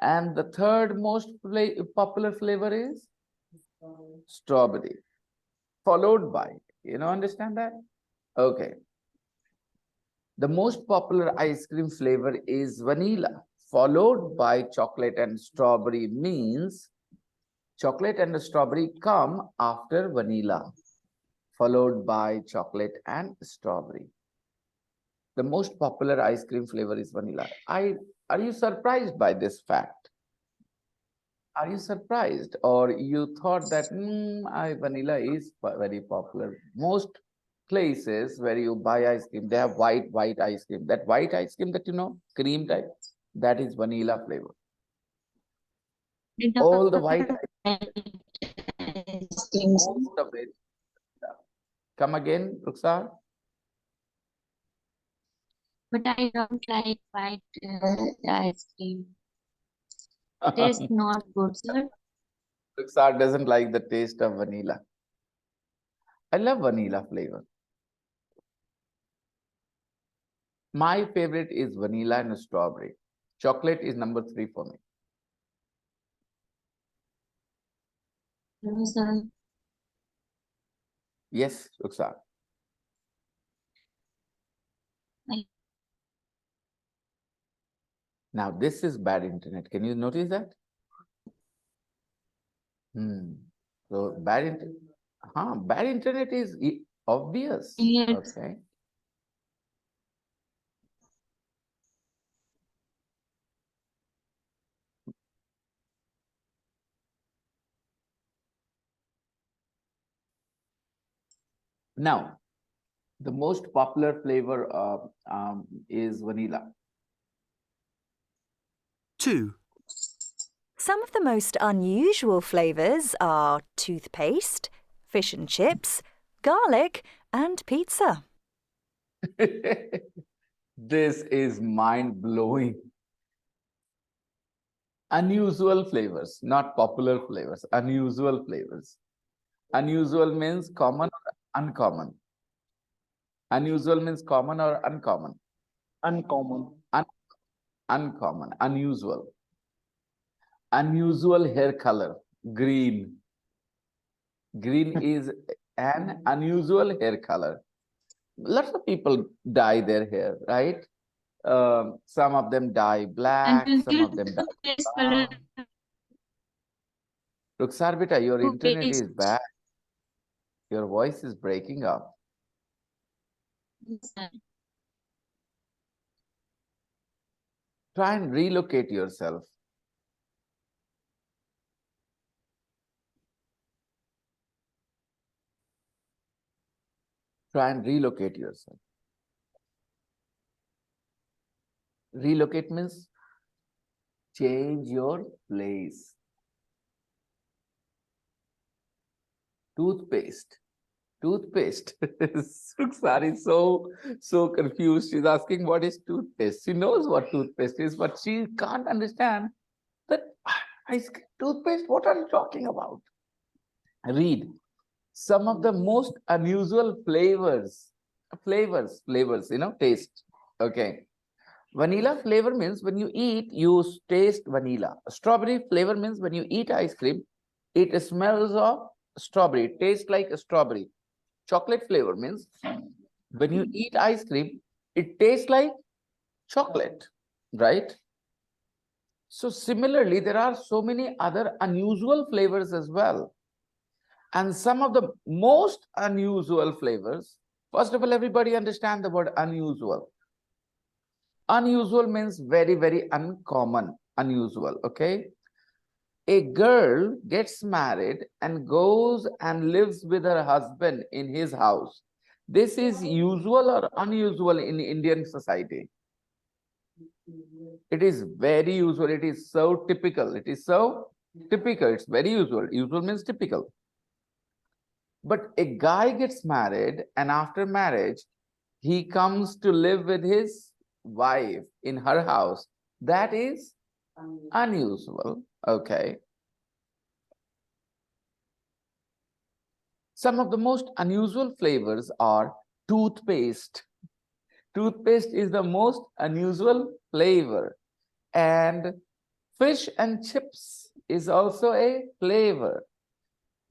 and the third most popular flavor is strawberry, followed by, understand that? Okay. The most popular ice cream flavor is vanilla, followed by chocolate and strawberry, means chocolate and strawberry come after vanilla, followed by chocolate and strawberry. The most popular ice cream flavor is vanilla. Are you surprised by this fact? Are you surprised, or you thought that vanilla is very popular? Most places where you buy ice cream, they have white ice cream. That white ice cream that cream type, that is vanilla flavor. All the white Ice cream. most of it. Come again, Ruxar? But I don't like white ice cream. Taste not good, sir. Ruxar doesn't like the taste of vanilla. I love vanilla flavor. My favorite is vanilla and strawberry. Chocolate is number 3 for me. No, sir. Yes, Ruxar. I- Now this is bad internet. Can you notice that? So bad internet is obvious. Yes. Okay. Now, the most popular flavor is vanilla. 2. Some of the most unusual flavours are toothpaste, fish and chips, garlic, and pizza. This is mind-blowing. Unusual flavors, not popular flavors, unusual flavors. Unusual means common or uncommon. Unusual means common or uncommon. Uncommon. Uncommon, unusual. Unusual hair color, green. Green is an unusual hair color. Lots of people dye their hair, right? Some of them dye black, And some of them dye toothpaste color. brown. Ruksar beta, your internet is Toothpaste. bad. Your voice is breaking up. Yes, sir. Try and relocate yourself. Try and relocate yourself. Relocate means change your place. Toothpaste. Toothpaste. Suksar is so confused. She's asking what is toothpaste. She knows what toothpaste is, but she can't understand that toothpaste. What are you talking about? Read some of the most unusual flavors. Flavors. Taste. Okay. Vanilla flavor means when you eat, you taste vanilla. Strawberry flavor means when you eat ice cream, it smells of strawberry. It tastes like a strawberry. Chocolate flavor means when you eat ice cream, it tastes like chocolate, right? So similarly, there are so many other unusual flavors as well. And some of the most unusual flavors, first of all, everybody understand the word unusual. Unusual means very, very uncommon, unusual, okay? A girl gets married and goes and lives with her husband in his house. This is usual or unusual in Indian society? It is very usual. It is so typical. It is so typical. It's very usual. Usual means typical. But a guy gets married and after marriage, he comes to live with his wife in her house. That is unusual. Okay. Some of the most unusual flavors are toothpaste. Toothpaste is the most unusual flavor. And fish and chips is also a flavor.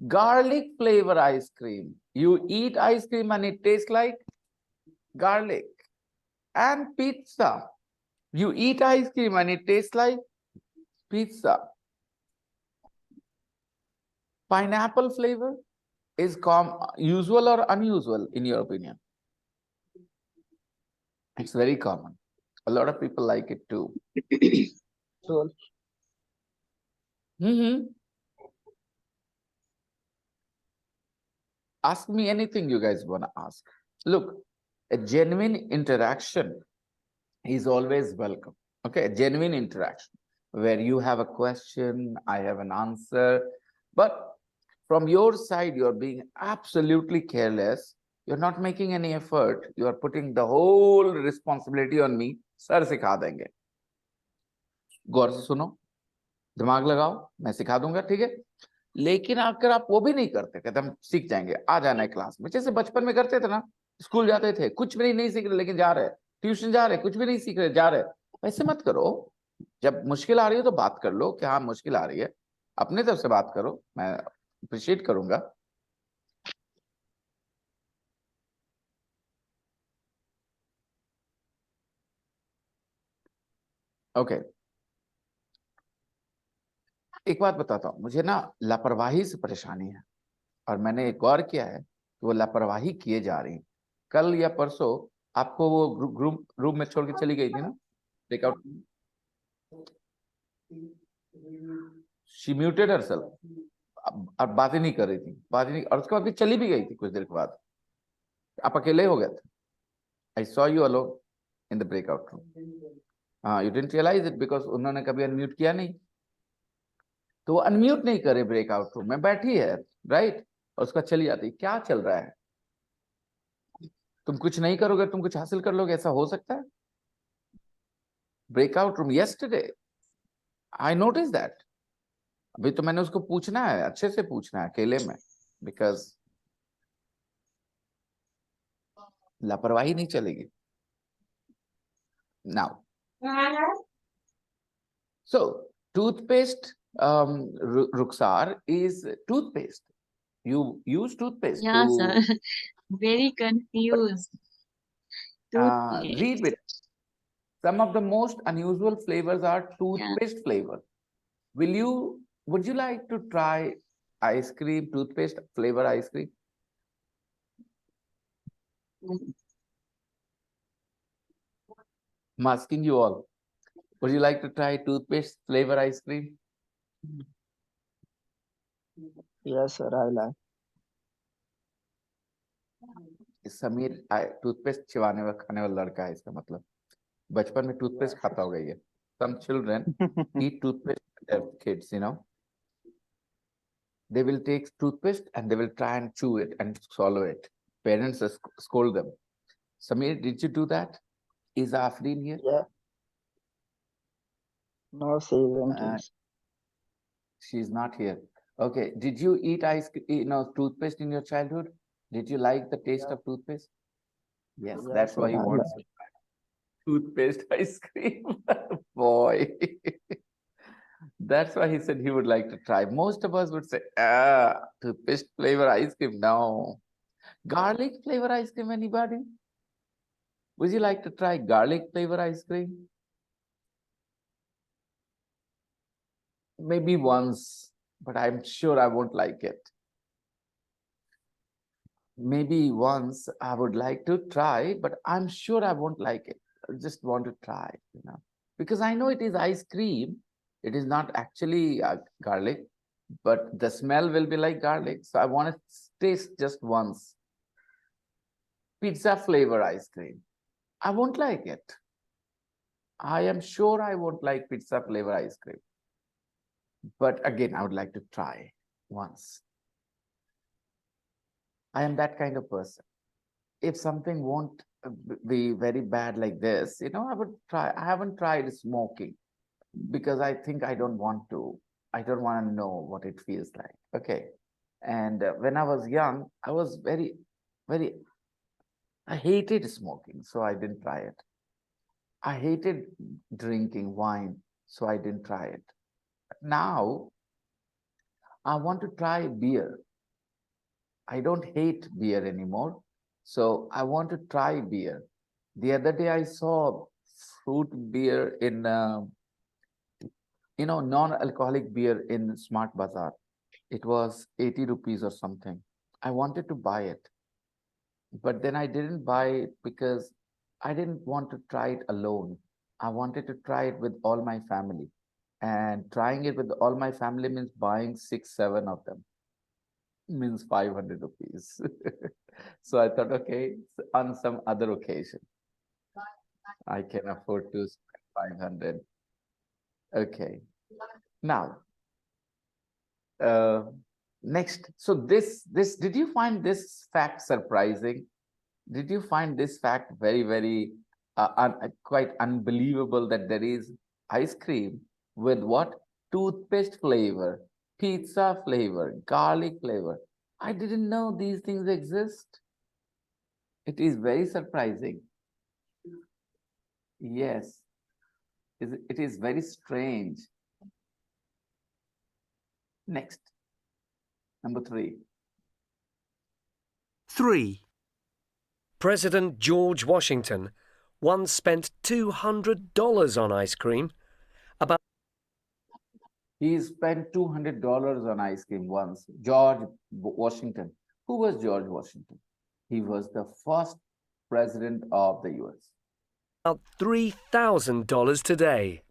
Garlic flavor ice cream. You eat ice cream and it tastes like garlic. And pizza. You eat ice cream and it tastes like pizza. Pineapple flavor is usual or unusual in your opinion? It's very common. A lot of people like it too. So, Ask me anything you guys want to ask. Look, a genuine interaction is always welcome. Okay, a genuine interaction where you have a question, I have an answer, but from your side, you're being absolutely careless. You're not making any effort. You are putting the whole responsibility on me. Sir सिखा देंगे. गौर से सुनो, दिमाग लगाओ, मैं सिखा दूंगा, ठीक है? लेकिन अगर आप वो भी नहीं करते, कहते हम सीख जाएंगे, आ जाना है क्लास में, जैसे बचपन में करते थे ना, स्कूल जाते थे, कुछ भी नहीं सीख रहे लेकिन जा रहे, ट्यूशन जा रहे, कुछ भी नहीं सीख रहे, जा रहे, वैसे मत करो। जब मुश्किल आ रही है तो बात कर लो कि हाँ मुश्किल आ रही है, अपने तरफ से बात करो, मैं अप्रिशिएट करूंगा। ओके, एक बात बताता हूँ, मुझे ना लापरवाही से परेशानी है और मैंने एक गौर किया है कि वो लापरवाही किए जा रही है। कल या परसों आपको वो ग्रुप रूम में छोड़ के चली गई थी ना, ब्रेकआउट, शी म्यूटेड हरसेल्फ, अब बातें नहीं कर रही थी, बातें नहीं, और उसके बाद भी चली भी गई थी कुछ देर के बाद, आप अकेले हो गए थे। I saw you alone in the breakout room. हाँ, you didn't realise it because उन्होंने कभी अनम्यूट किया नहीं, तो वो अनम्यूट नहीं करे, ब्रेकआउट रूम में बैठी है, राइट, और उसका चली जाती, क्या चल रहा है? तुम कुछ नहीं करोगे, तुम कुछ हासिल कर लोगे, ऐसा हो सकता है? Breakout room, yesterday I notice that. अभी तो मैंने उसको पूछना है, अच्छे से पूछना है अकेले में, बिकॉज लापरवाही नहीं चलेगी। Now so toothpaste, Ruksar, is toothpaste. You use toothpaste Yeah, to sir. Very confused. Toothpaste. read it. Some of the most unusual flavors are Yeah. toothpaste flavor. Would you like to try ice cream, toothpaste flavor ice cream? I'm asking you all. Would you like to try toothpaste flavor ice cream? yes, sir, I like. Sameer toothpaste चिबाने वाला खाने वाला लड़का है, इसका मतलब बचपन में टूथपेस्ट खाता होगा ये. Some children eat toothpaste with their kids, you know. They will take toothpaste and they will try and chew it and swallow it. Parents scold them. Samir, did you do that? Is Afreen here? Yeah, no, she went. Uh, she's not here. Okay. Did you eat toothpaste in your childhood? Did you like the taste Yeah. of toothpaste? Yes, Yes, that's why he I wants like. toothpaste ice cream. Boy. That's why he said he would like to try. Most of us would say, toothpaste flavor ice cream. No. Garlic flavor ice cream, anybody? Would you like to try garlic flavor ice cream? Maybe once, but I'm sure I won't like it. Maybe once I would like to try, but I'm sure I won't like it. I just want to try, because I know it is ice cream. It is not actually garlic, but the smell will be like garlic. So I want to taste just once. Pizza flavor ice cream. I won't like it. I am sure I won't like pizza flavor ice cream. But again, I would like to try once. I am that kind of person. If something won't be very bad like this, I would try. I haven't tried smoking because I think I don't want to. I don't want to know what it feels like. Okay. And when I was young, I was very, very, I hated smoking, so I didn't try it. I hated drinking wine, so I didn't try it. Now, I want to try beer. I don't hate beer anymore, so I want to try beer. The other day I saw fruit beer in, non-alcoholic beer in Smart Bazaar. It was 80 rupees or something. I wanted to buy it, but then I didn't buy it because I didn't want to try it alone. I wanted to try it with all my family. And trying it with all my family means buying 6, 7 of them. Means 500 rupees. So I thought, okay, on some other occasion, I can afford to spend 500. Okay. Now, next. So did you find this fact surprising? Did you find this fact very, very quite unbelievable that there is ice cream with what? Toothpaste flavor, pizza flavor, garlic flavor. I didn't know these things exist. It is very surprising. Yes, it is very strange. Next, number 3. 3. President George Washington once spent $200 on ice cream. He spent $200 on ice cream once. George Washington. Who was George Washington? He was the first president of the US. About $3,000 today.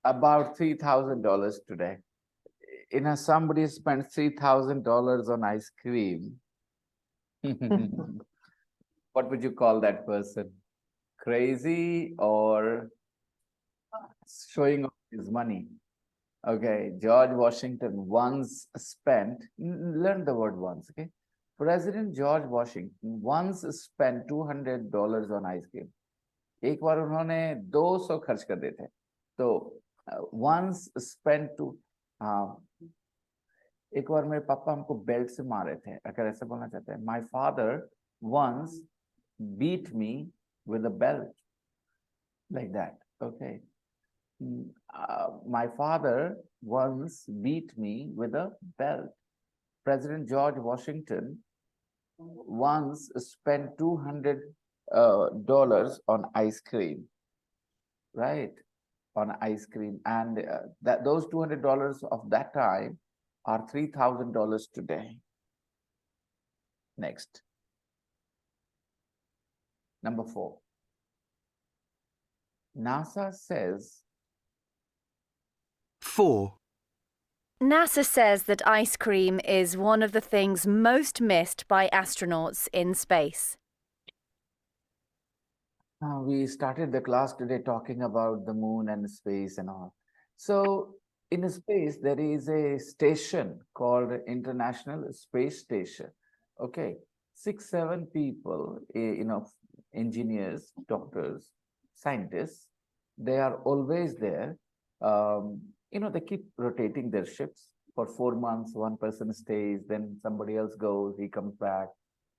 About $3,000 today. Somebody spent $3,000 on ice cream. What would you call that person? Crazy or showing off his money? Okay, George Washington once spent, learn the word once, okay? President George Washington once spent $200 on ice cream. एक बार उन्होंने 200 खर्च कर दिए थे. तो once spent to, एक बार मेरे पापा हमको बेल्ट से मारे थे, अगर ऐसा बोलना चाहते हैं. My father once beat me with a belt, like that. Okay. My father once beat me with a belt. President George Washington once spent $200 on ice cream, right? On ice cream, and those $200 of that time are $3,000 today. Next, number 4. NASA says. 4. NASA says that ice cream is one of the things most missed by astronauts in space. We started the class today talking about the moon and space and all. So, in space, there is a station called International Space Station. Okay, 6, 7 people, engineers, doctors, scientists, they are always there. They keep rotating their ships for 4 months. One person stays, then somebody else goes, he comes back.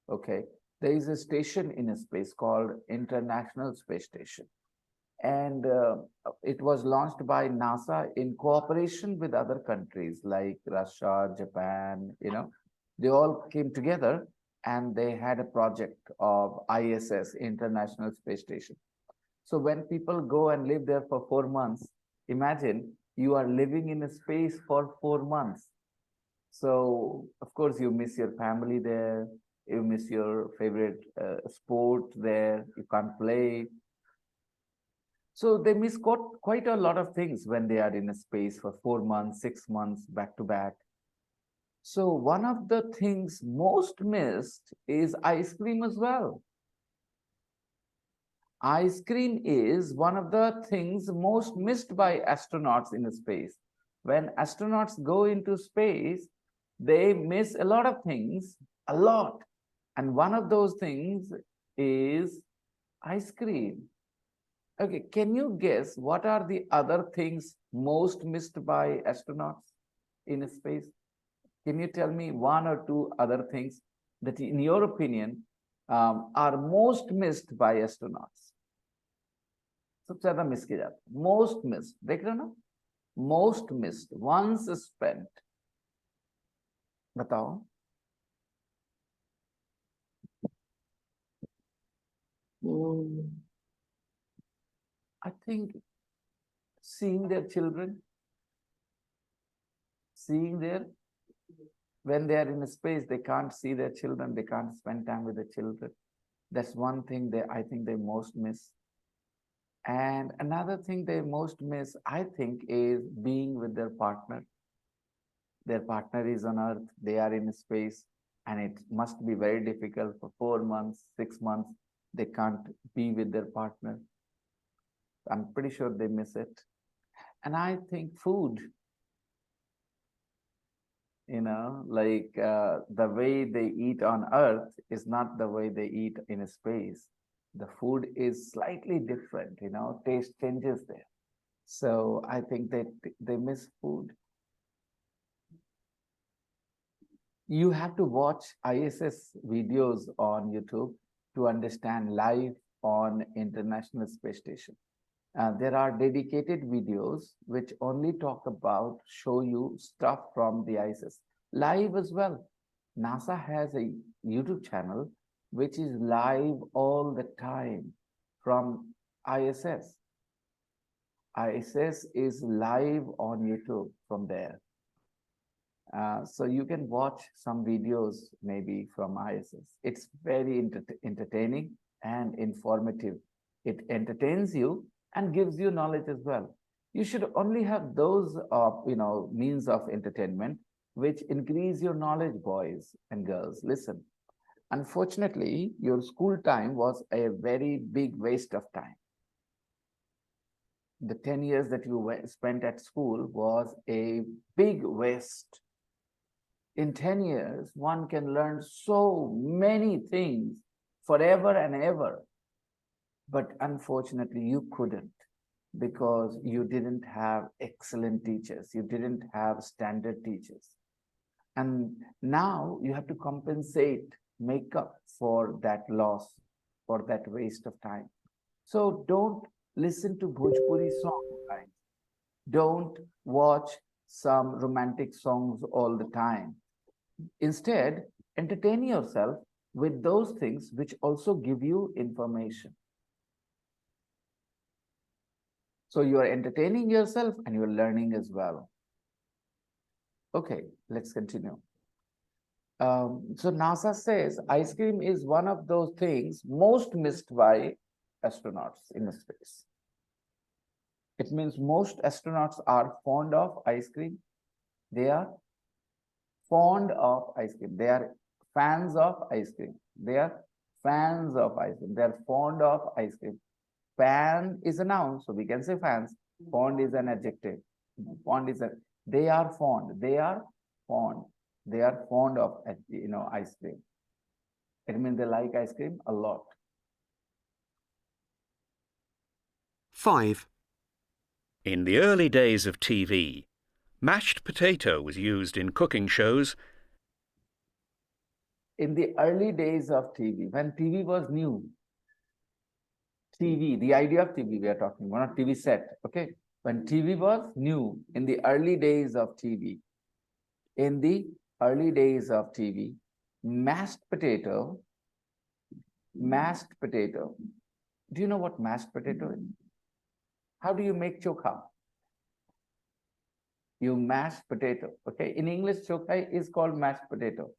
Okay, there is a station in space called International Space Station, and it was launched by NASA in cooperation with other countries like Russia, Japan. They all came together and they had a project of ISS, International Space Station. So when people go and live there for 4 months, imagine you are living in a space for 4 months. So, of course, you miss your family there, you miss your favorite sport there, you can't play. So, they miss quite a lot of things when they are in a space for 4 months, 6 months back to back. So, one of the things most missed is ice cream as well. Ice cream is one of the things most missed by astronauts in space. When astronauts go into space, they miss a lot of things, a lot. And one of those things is ice cream. Okay, can you guess what are the other things most missed by astronauts in space? Can you tell me one or two other things that, in your opinion, are most missed by astronauts? सबसे ज्यादा miss किया जाता most missed देख रहे हो ना most missed once spent बताओ I think seeing their children, when they are in space, they can't see their children, they can't spend time with the children. That's one thing I think they most miss. And another thing they most miss, I think, is being with their partner. Their partner is on Earth, they are in space, and it must be very difficult for 4 months, 6 months. They can't be with their partner. I'm pretty sure they miss it. And I think food, the way they eat on Earth is not the way they eat in space. The food is slightly different, taste changes there. So I think they miss food. You have to watch ISS videos on YouTube to understand life on International Space Station. There are dedicated videos which only show you stuff from the ISS, live as well. NASA has a YouTube channel which is live all the time from ISS. ISS is live on YouTube from there. So you can watch some videos maybe from ISS. It's very entertaining and informative. It entertains you and gives you knowledge as well. You should only have those, means of entertainment which increase your knowledge, boys and girls. Listen, unfortunately, your school time was a very big waste of time. The 10 years that you spent at school was a big waste. In 10 years, one can learn so many things forever and ever. But unfortunately, you couldn't because you didn't have excellent teachers. You didn't have standard teachers. And now you have to compensate, make up for that loss, for that waste of time. So don't listen to Bhojpuri songs, guys. Don't watch some romantic songs all the time. Instead, entertain yourself with those things which also give you information. So you are entertaining yourself and you are learning as well. Okay, let's continue. So NASA says ice cream is one of those things most missed by astronauts in space. It means most astronauts are fond of ice cream. They are fond of ice cream. They are fans of ice cream. They are Fans of ice cream. They are fond of ice cream. Fan is a noun, so we can say fans. Fond is an adjective. Fond is a. They are fond. They are fond. They are fond of ice cream. It means they like ice cream a lot. 5. In the early days of TV, mashed potato was used in cooking shows. In the early days of TV, when TV was new, TV, the idea of TV we are talking about, not TV set, okay? When TV was new, in the early days of TV, mashed potato, do you know what mashed potato is? How do you make chokha? You mash potato, okay? In English, chokha is called mashed potato.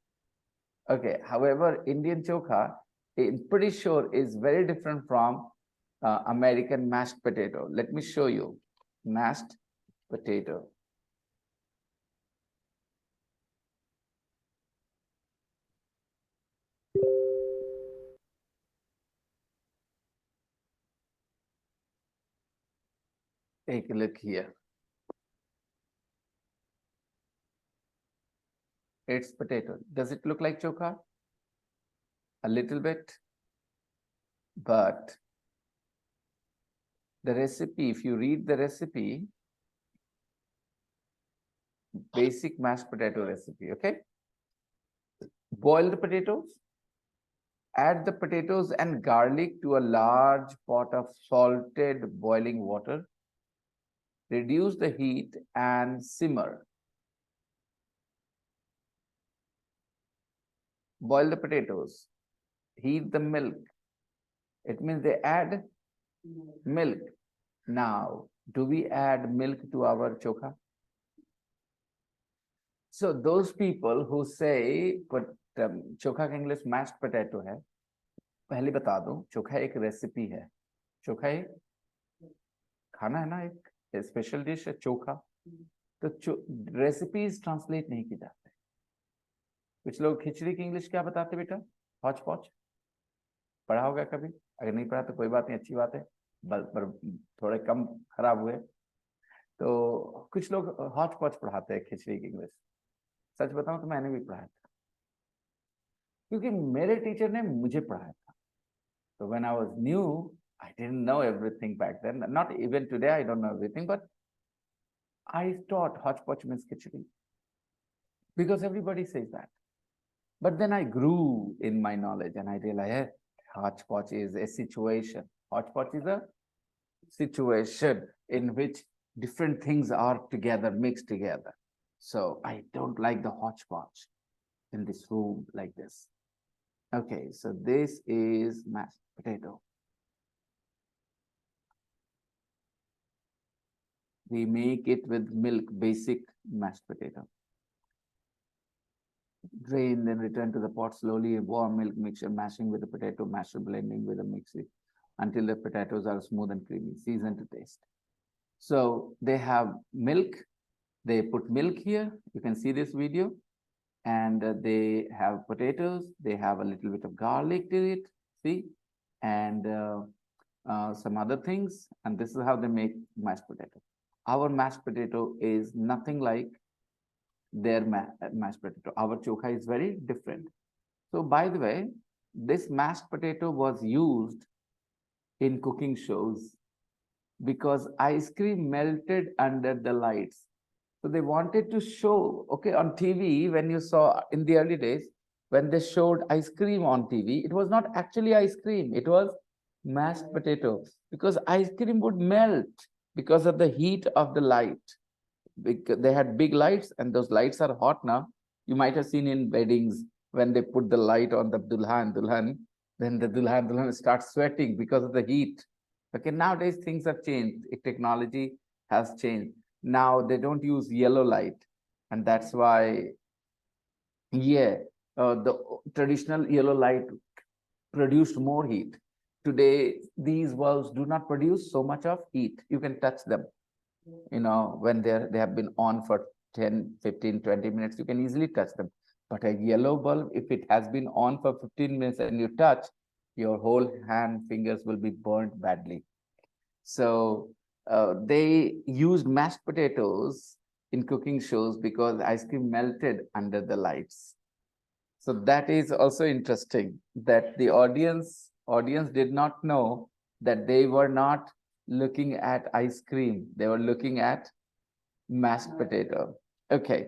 Okay, however, Indian chokha, I'm pretty sure, is very different from American mashed potato. Let me show you mashed potato. Take a look here. It's potato. Does it look like chokha? A little bit. But the recipe, if you read the recipe, basic mashed potato recipe, okay? Boil the potatoes, add the potatoes and garlic to a large pot of salted boiling water. Reduce the heat and simmer. Boil the potatoes, heat the milk. It means they add milk. Now, do we add milk to our chokha? So those people who say चोखा का English mashed potato है, पहले बता दूं, चोखा एक recipe है. चोखा एक खाना है ना, एक स्पेशल डिश है चोखा. तो रेसिपीज ट्रांसलेट नहीं की जाते. कुछ लोग खिचड़ी की इंग्लिश क्या बताते बेटा? हौच पौच. पढ़ा होगा कभी? अगर नहीं पढ़ा तो कोई बात नहीं, अच्छी बात है, पर थोड़े कम खराब हुए. तो कुछ लोग हौच पौच पढ़ाते हैं खिचड़ी की इंग्लिश. सच बताऊं तो मैंने भी पढ़ाया था, क्योंकि मेरे टीचर ने मुझे पढ़ाया था. So when I was new, I didn't know everything back then. Not even today, I don't know everything, but I taught hodgepodge means khichdi because everybody says that. But then I grew in my knowledge and I realized hodgepodge is a situation. Hodgepodge is a situation in which different things are together, mixed together. So I don't like the hodgepodge in this room like this. Okay, so this is mashed potato. We make it with milk, basic mashed potato. Drain, then return to the pot slowly, warm milk mixture, mashing with the potato masher, blending with the mixer until the potatoes are smooth and creamy, season to taste. So they have milk, they put milk here, you can see this video, and they have potatoes, they have a little bit of garlic to it, see, and some other things, and this is how they make mashed potato. Our mashed potato is nothing like their mashed potato. Our chokha is very different. So by the way, this mashed potato was used in cooking shows because ice cream melted under the lights. So they wanted to show, okay, on TV, when you saw in the early days, when they showed ice cream on TV, it was not actually ice cream, it was mashed potato, because ice cream would melt because of the heat of the light. Because they had big lights and those lights are hot now. You might have seen in weddings when they put the light on the dulha and dulhan, then the dulha and dulhan starts sweating because of the heat. Okay, nowadays things have changed. Technology has changed. Now they don't use yellow light, and that's why, the traditional yellow light produced more heat. Today, these bulbs do not produce so much of heat. You can touch them. You know, when they have been on for 10, 15, 20 minutes, you can easily touch them. But a yellow bulb, if it has been on for 15 minutes and you touch, Your whole hand fingers will be burnt badly. So they used mashed potatoes in cooking shows because ice cream melted under the lights. So that is also interesting that the audience did not know that they were not looking at ice cream. They were looking at mashed potato. Okay.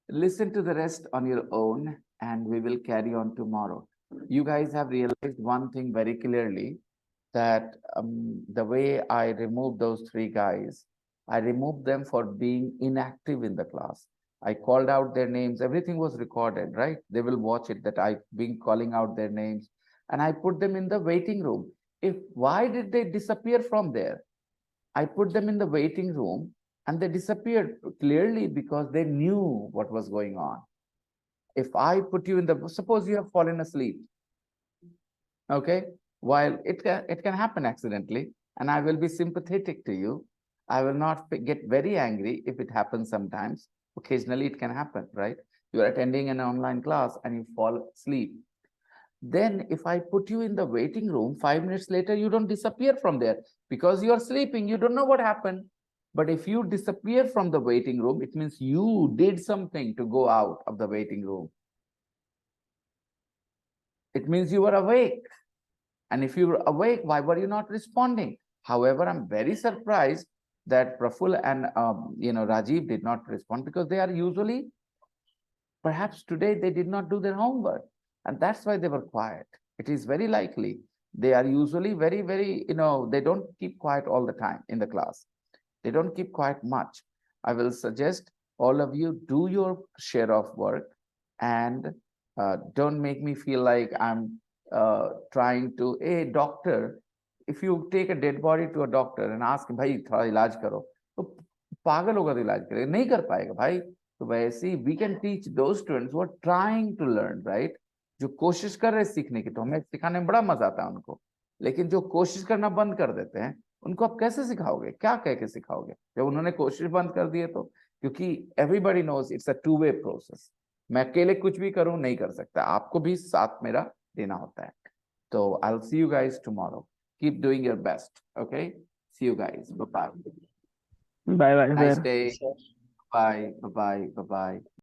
Listen to the rest on your own and we will carry on tomorrow. You guys have realized one thing very clearly that the way I removed those three guys, I removed them for being inactive in the class. I called out their names. Everything was recorded, right? They will watch it that I've been calling out their names and I put them in the waiting room. Why did they disappear from there? I put them in the waiting room and they disappeared clearly because they knew what was going on. If I put you in the, suppose you have fallen asleep, okay, while it can happen accidentally, and I will be sympathetic to you. I will not get very angry if it happens sometimes. Occasionally it can happen, right? You are attending an online class and you fall asleep. Then if I put you in the waiting room, 5 minutes later, you don't disappear from there because you are sleeping. You don't know what happened. But if you disappear from the waiting room, it means you did something to go out of the waiting room. It means you were awake. And if you were awake, why were you not responding? However, I'm very surprised that Praful and Rajiv did not respond because they are usually, perhaps today they did not do their homework. And that's why they were quiet. It is very likely. They are usually very, very, they don't keep quiet all the time in the class. They don't keep quiet much. I will suggest all of you do your share of work and don't make me feel like I'm trying to, a doctor, if you take a dead body to a doctor and ask him, भाई थोड़ा इलाज करो, तो पागल होगा तो इलाज करेगा, नहीं कर पाएगा भाई. तो वैसे we can teach those students who are trying to learn, right? जो कोशिश कर रहे हैं सीखने की, तो हमें सिखाने में बड़ा मजा आता है उनको. लेकिन जो कोशिश करना बंद कर देते हैं, उनको आप कैसे सिखाओगे, क्या कह के सिखाओगे जब उन्होंने कोशिश बंद कर दी है तो? क्योंकि everybody knows it's a two way process. मैं अकेले कुछ भी करूं नहीं कर सकता, आपको भी साथ मेरा देना होता है. तो I will see you guys tomorrow. Keep doing your best. Okay, see you guys. Bye bye. Bye bye, nice sir. Day. Bye bye bye.